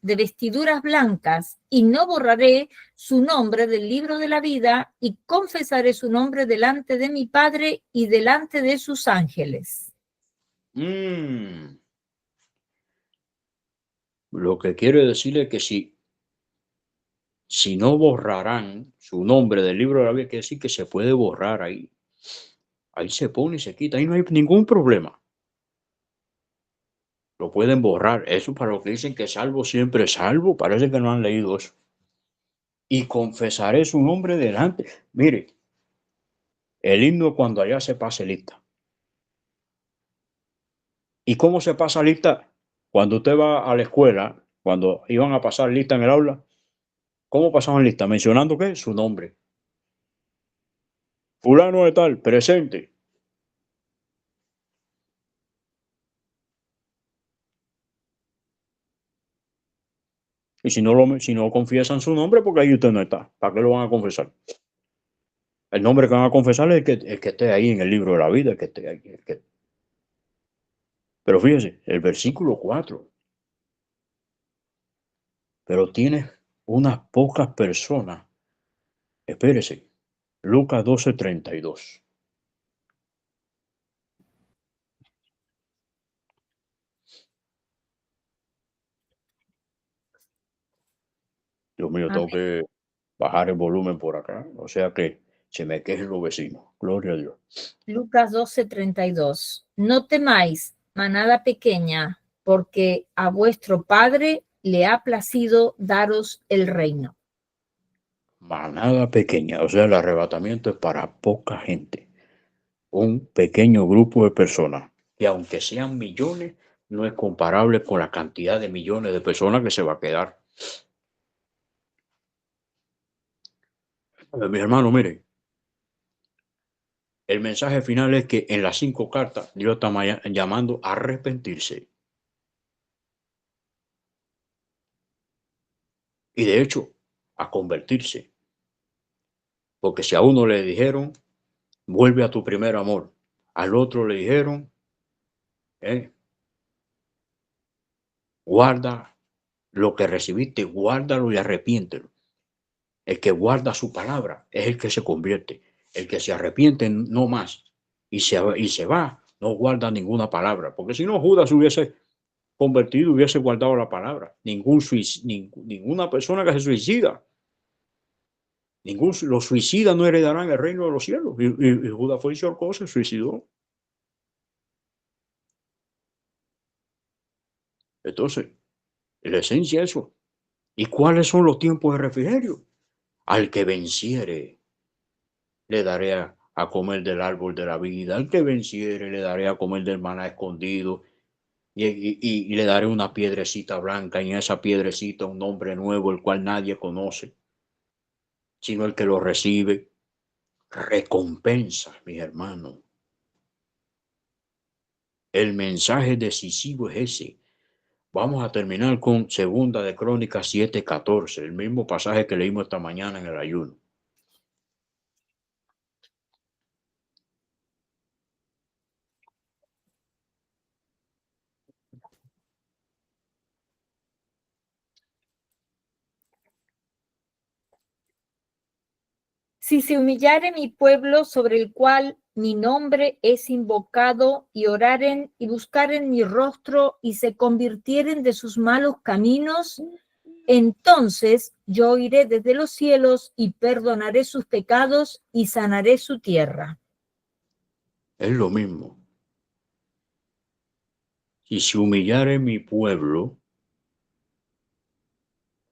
de vestiduras blancas, y no borraré su nombre del libro de la vida, y confesaré su nombre delante de mi Padre y delante de sus ángeles. Lo que quiere decir es que si no borrarán su nombre del libro de la vida, quiere decir que se puede borrar ahí. Ahí se pone y se quita, ahí no hay ningún problema. Lo pueden borrar. Eso para los que dicen que salvo siempre es salvo, parece que no han leído eso. Y confesaré su nombre delante. Mire, el himno cuando allá se pase lista. ¿Y cómo se pasa lista? Cuando usted va a la escuela, cuando iban a pasar lista en el aula, ¿cómo pasaban lista? Mencionando qué? Su nombre. Fulano de tal, presente. Y si no confiesan su nombre, porque ahí usted no está. ¿Para qué lo van a confesar? El nombre que van a confesar es el que esté ahí en el libro de la vida, el que esté ahí. Pero fíjese, el versículo 4. Pero tienes unas pocas personas. Espérese. Lucas 12:32. Dios mío, tengo Amén. que bajar el volumen por acá. O sea que se me quejen los vecinos. Gloria a Dios. Lucas 12:32. No temáis, manada pequeña, porque a vuestro Padre le ha placido daros el reino. Manada pequeña. O sea, el arrebatamiento es para poca gente. Un pequeño grupo de personas. Que aunque sean millones, no es comparable con la cantidad de millones de personas que se va a quedar. Mi hermano, mire, el mensaje final es que en las 5 cartas Dios está llamando a arrepentirse. Y de hecho, a convertirse. Porque si a uno le dijeron, vuelve a tu primer amor, al otro le dijeron, guarda lo que recibiste, guárdalo y arrepiéntelo. El que guarda su palabra es el que se convierte. El que se arrepiente no más y se va, no guarda ninguna palabra. Porque si no, Judas hubiese convertido, hubiese guardado la palabra. Ninguna persona que se suicida, los suicidas no heredarán el reino de los cielos. Y Judas fue y se ahorcó, se suicidó. Entonces, la esencia es eso. ¿Y cuáles son los tiempos de refrigerio? Al que venciere, le daré a comer del árbol de la vida. Al que venciere, le daré a comer del maná escondido. Y le daré una piedrecita blanca, y en esa piedrecita un nombre nuevo, el cual nadie conoce, sino el que lo recibe. Recompensa, mis hermanos. El mensaje decisivo es ese. Vamos a terminar con Segunda de Crónicas 7:14, el mismo pasaje que leímos esta mañana en el ayuno. Si se humillare mi pueblo sobre el cual mi nombre es invocado, y oraren y buscaren mi rostro y se convirtieren de sus malos caminos, entonces yo iré desde los cielos y perdonaré sus pecados y sanaré su tierra. Es lo mismo. Si se humillare mi pueblo,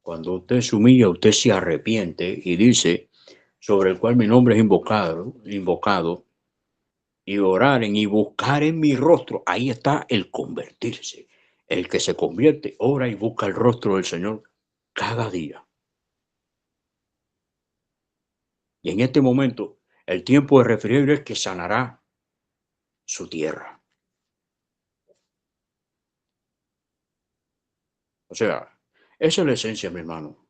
cuando usted se humilla, usted se arrepiente y dice, sobre el cual mi nombre es invocado, y oraren y buscaren mi rostro. Ahí está el convertirse. El que se convierte, ora y busca el rostro del Señor cada día. Y en este momento, el tiempo de refrigerio es que sanará su tierra. O sea, esa es la esencia, mi hermano.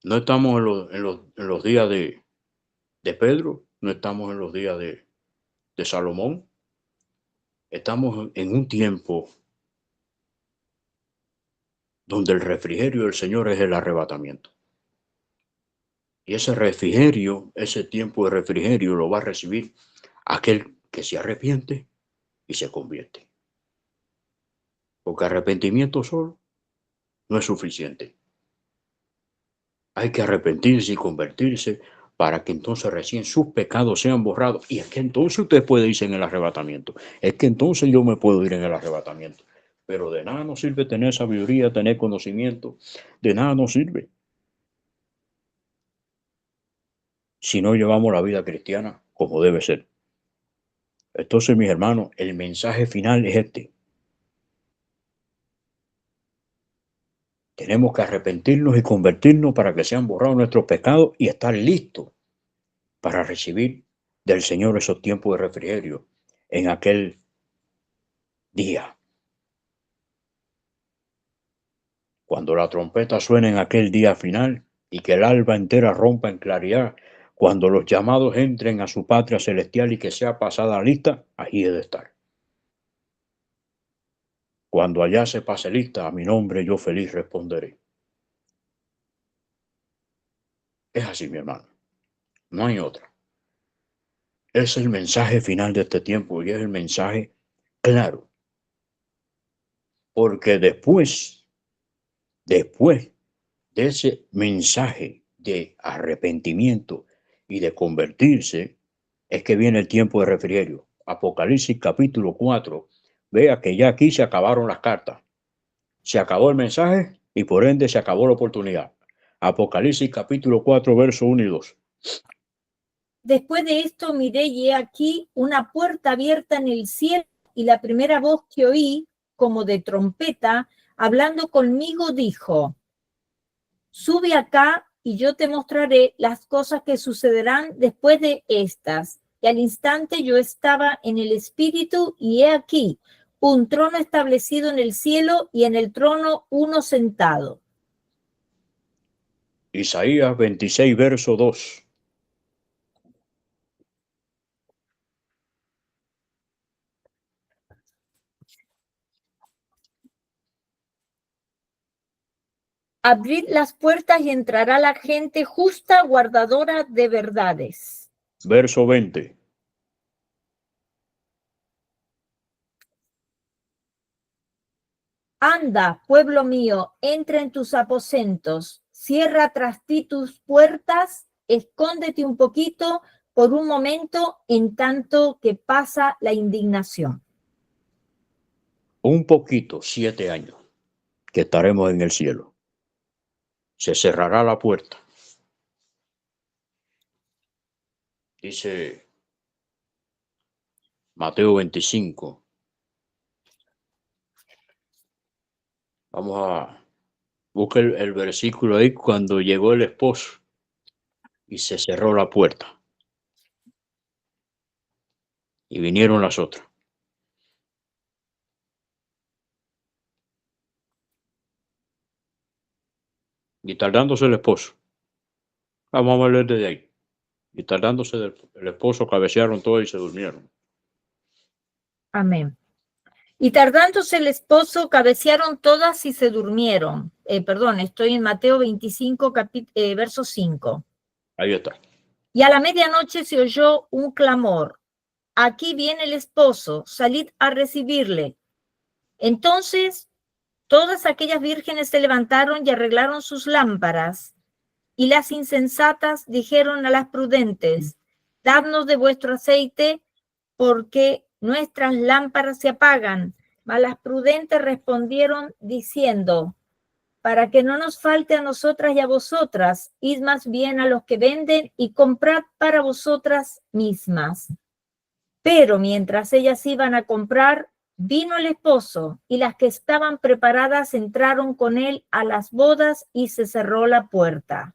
No estamos en los días de Pedro, no estamos en los días de Salomón. Estamos en un tiempo donde el refrigerio del Señor es el arrebatamiento. Y ese refrigerio, ese tiempo de refrigerio lo va a recibir aquel que se arrepiente y se convierte. Porque arrepentimiento solo no es suficiente. Hay que arrepentirse y convertirse para que entonces recién sus pecados sean borrados. Y es que entonces usted puede irse en el arrebatamiento. Es que entonces yo me puedo ir en el arrebatamiento. Pero de nada nos sirve tener sabiduría, tener conocimiento. De nada nos sirve si no llevamos la vida cristiana como debe ser. Entonces, mis hermanos, el mensaje final es este. Tenemos que arrepentirnos y convertirnos para que sean borrados nuestros pecados y estar listos para recibir del Señor esos tiempos de refrigerio en aquel día. Cuando la trompeta suene en aquel día final y que el alba entera rompa en claridad, cuando los llamados entren a su patria celestial y que sea pasada la lista, allí he de estar. Cuando allá se pase lista, a mi nombre yo feliz responderé. Es así, mi hermano. No hay otra. Es el mensaje final de este tiempo y es el mensaje claro. Porque después de ese mensaje de arrepentimiento y de convertirse, es que viene el tiempo de refrigerio. Apocalipsis capítulo 4. Vea que ya aquí se acabaron las cartas. Se acabó el mensaje y por ende se acabó la oportunidad. Apocalipsis capítulo 4, verso 1 y 2. Después de esto miré y he aquí una puerta abierta en el cielo, y la primera voz que oí, como de trompeta, hablando conmigo, dijo: sube acá y yo te mostraré las cosas que sucederán después de estas. Y al instante yo estaba en el espíritu, y he aquí un trono establecido en el cielo, y en el trono uno sentado. Isaías 26, verso 2. Abrid las puertas y entrará la gente justa, guardadora de verdades. Verso 20. Anda, pueblo mío, entra en tus aposentos, cierra tras ti tus puertas, escóndete un poquito por un momento en tanto que pasa la indignación. Un poquito, 7 años, que estaremos en el cielo. Se cerrará la puerta. Dice Mateo 25. Vamos a buscar el versículo ahí cuando llegó el esposo y se cerró la puerta. Y vinieron las otras. Y tardándose el esposo. Vamos a leer desde ahí. Y tardándose el esposo, cabecearon todos y se durmieron. Amén. Y tardándose el esposo, cabecearon todas y se durmieron. Perdón, estoy en Mateo 25, verso 5. Ahí está. Y a la medianoche se oyó un clamor. Aquí viene el esposo, salid a recibirle. Entonces todas aquellas vírgenes se levantaron y arreglaron sus lámparas. Y las insensatas dijeron a las prudentes, dadnos de vuestro aceite, porque nuestras lámparas se apagan. Mas las prudentes respondieron diciendo, para que no nos falte a nosotras y a vosotras, id más bien a los que venden y comprad para vosotras mismas. Pero mientras ellas iban a comprar, vino el esposo, y las que estaban preparadas entraron con él a las bodas y se cerró la puerta.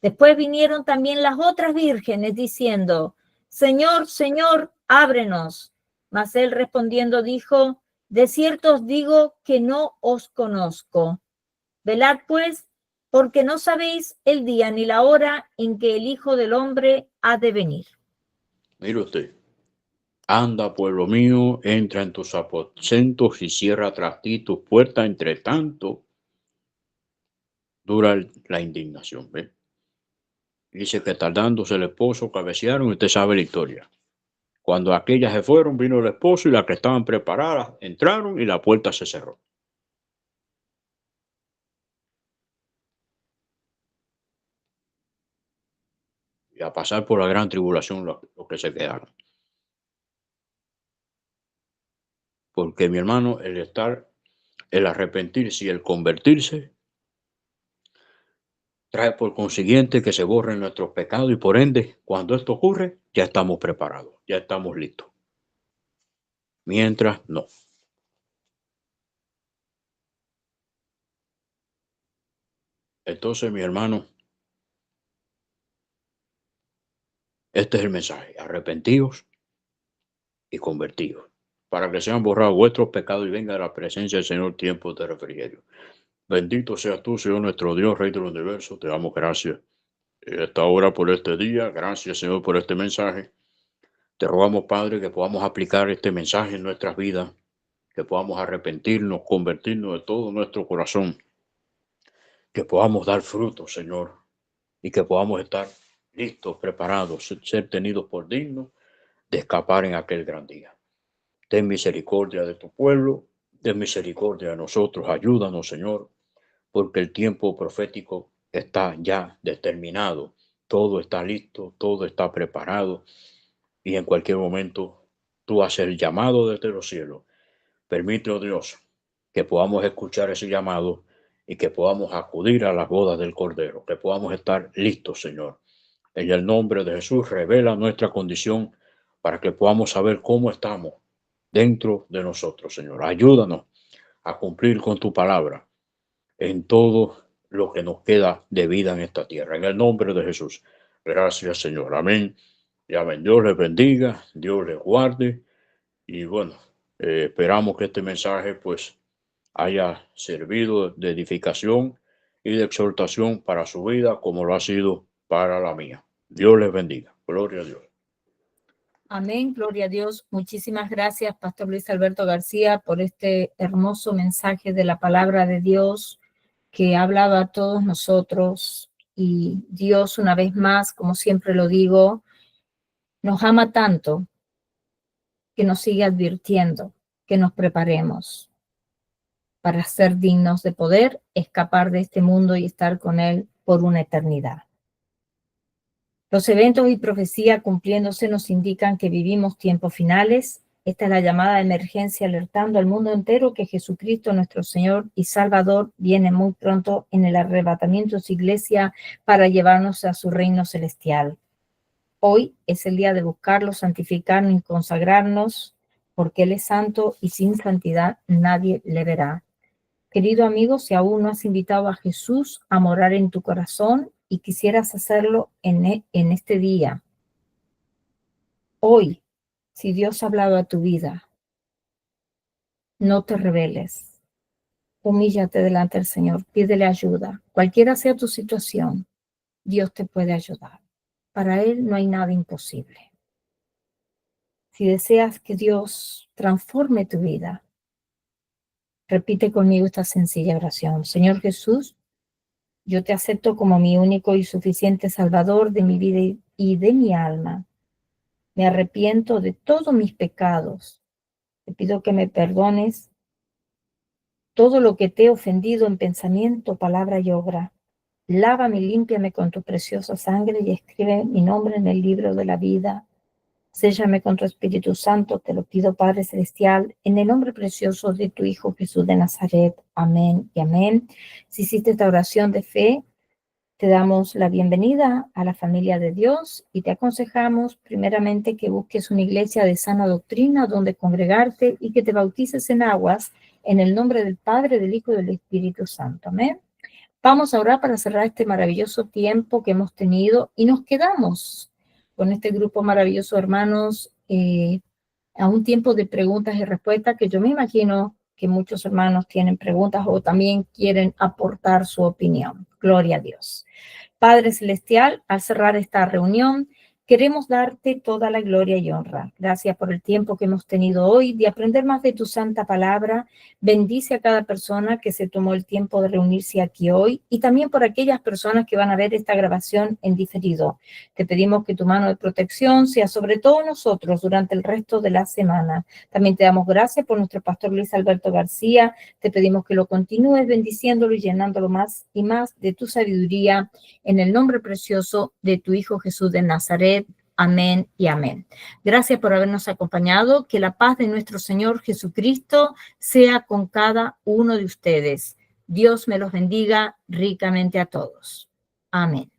Después vinieron también las otras vírgenes diciendo, Señor, Señor, ábrenos. Mas él respondiendo dijo, de cierto os digo que no os conozco. Velad pues, porque no sabéis el día ni la hora en que el Hijo del Hombre ha de venir. Mire usted. Anda, pueblo mío, entra en tus aposentos y cierra tras ti tus puertas, entre tanto dura la indignación. ¿Ve? Dice que tardándose el esposo, cabecearon, y usted sabe la historia. Cuando aquellas se fueron, vino el esposo y las que estaban preparadas entraron y la puerta se cerró. Y a pasar por la gran tribulación los que se quedaron. Porque, mi hermano, el arrepentirse y el convertirse trae por consiguiente que se borren nuestros pecados y por ende, cuando esto ocurre, ya estamos preparados, ya estamos listos. Mientras, no. Entonces, mi hermano, este es el mensaje. Arrepentidos y convertidos, para que sean borrados vuestros pecados y venga a la presencia del Señor tiempos de refrigerio. Bendito seas tú, Señor, nuestro Dios, Rey del universo. Te damos gracias en esta hora por este día. Gracias, Señor, por este mensaje. Te rogamos, Padre, que podamos aplicar este mensaje en nuestras vidas, que podamos arrepentirnos, convertirnos de todo nuestro corazón, que podamos dar fruto, Señor, y que podamos estar listos, preparados, ser tenidos por dignos de escapar en aquel gran día. Ten misericordia de tu pueblo, ten misericordia de nosotros, ayúdanos, Señor, porque el tiempo profético está ya determinado, todo está listo, todo está preparado, y en cualquier momento tú haces el llamado desde los cielos. Permite, oh Dios, que podamos escuchar ese llamado y que podamos acudir a las bodas del Cordero, que podamos estar listos, Señor. En el nombre de Jesús, revela nuestra condición para que podamos saber cómo estamos dentro de nosotros, Señor. Ayúdanos a cumplir con tu palabra en todo lo que nos queda de vida en esta tierra. En el nombre de Jesús. Gracias, Señor. Amén. Y amén. Dios les bendiga, Dios les guarde. Y bueno, esperamos que este mensaje pues haya servido de edificación y de exhortación para su vida como lo ha sido para la mía. Dios les bendiga. Gloria a Dios. Amén, gloria a Dios. Muchísimas gracias, Pastor Luis Alberto García, por este hermoso mensaje de la palabra de Dios que ha hablado a todos nosotros. Y Dios, una vez más, como siempre lo digo, nos ama tanto que nos sigue advirtiendo que nos preparemos para ser dignos de poder escapar de este mundo y estar con Él por una eternidad. Los eventos y profecía cumpliéndose nos indican que vivimos tiempos finales. Esta es la llamada de emergencia alertando al mundo entero que Jesucristo, nuestro Señor y Salvador, viene muy pronto en el arrebatamiento de su iglesia para llevarnos a su reino celestial. Hoy es el día de buscarlo, santificarnos y consagrarnos, porque Él es santo y sin santidad nadie le verá. Querido amigo, si aún no has invitado a Jesús a morar en tu corazón y quisieras hacerlo en este día, hoy Si Dios ha hablado a tu vida, no te rebeles. Humíllate delante del Señor, pídele ayuda. Cualquiera sea tu situación, Dios te puede ayudar. Para Él no hay nada imposible. Si deseas que Dios transforme tu vida, repite conmigo esta sencilla oración. Señor Jesús, yo te acepto como mi único y suficiente Salvador de mi vida y de mi alma. Me arrepiento de todos mis pecados. Te pido que me perdones todo lo que te he ofendido en pensamiento, palabra y obra. Lávame y límpiame con tu preciosa sangre y escribe mi nombre en el libro de la vida. Séllame con tu Espíritu Santo, te lo pido, Padre Celestial, en el nombre precioso de tu Hijo Jesús de Nazaret. Amén y amén. Si hiciste esta oración de fe, te damos la bienvenida a la familia de Dios y te aconsejamos primeramente que busques una iglesia de sana doctrina donde congregarte y que te bautices en aguas en el nombre del Padre, del Hijo y del Espíritu Santo. Amén. Vamos a orar para cerrar este maravilloso tiempo que hemos tenido y nos quedamos con este grupo maravilloso, hermanos, a un tiempo de preguntas y respuestas que yo me imagino que muchos hermanos tienen preguntas o también quieren aportar su opinión. Gloria a Dios. Padre Celestial, al cerrar esta reunión, queremos darte toda la gloria y honra. Gracias por el tiempo que hemos tenido hoy de aprender más de tu santa palabra. Bendice a cada persona que se tomó el tiempo de reunirse aquí hoy y también por aquellas personas que van a ver esta grabación en diferido. Te pedimos que tu mano de protección sea sobre todos nosotros durante el resto de la semana. También te damos gracias por nuestro pastor Luis Alberto García. Te pedimos que lo continúes bendiciéndolo y llenándolo más y más de tu sabiduría en el nombre precioso de tu Hijo Jesús de Nazaret. Amén y amén. Gracias por habernos acompañado. Que la paz de nuestro Señor Jesucristo sea con cada uno de ustedes. Dios me los bendiga ricamente a todos. Amén.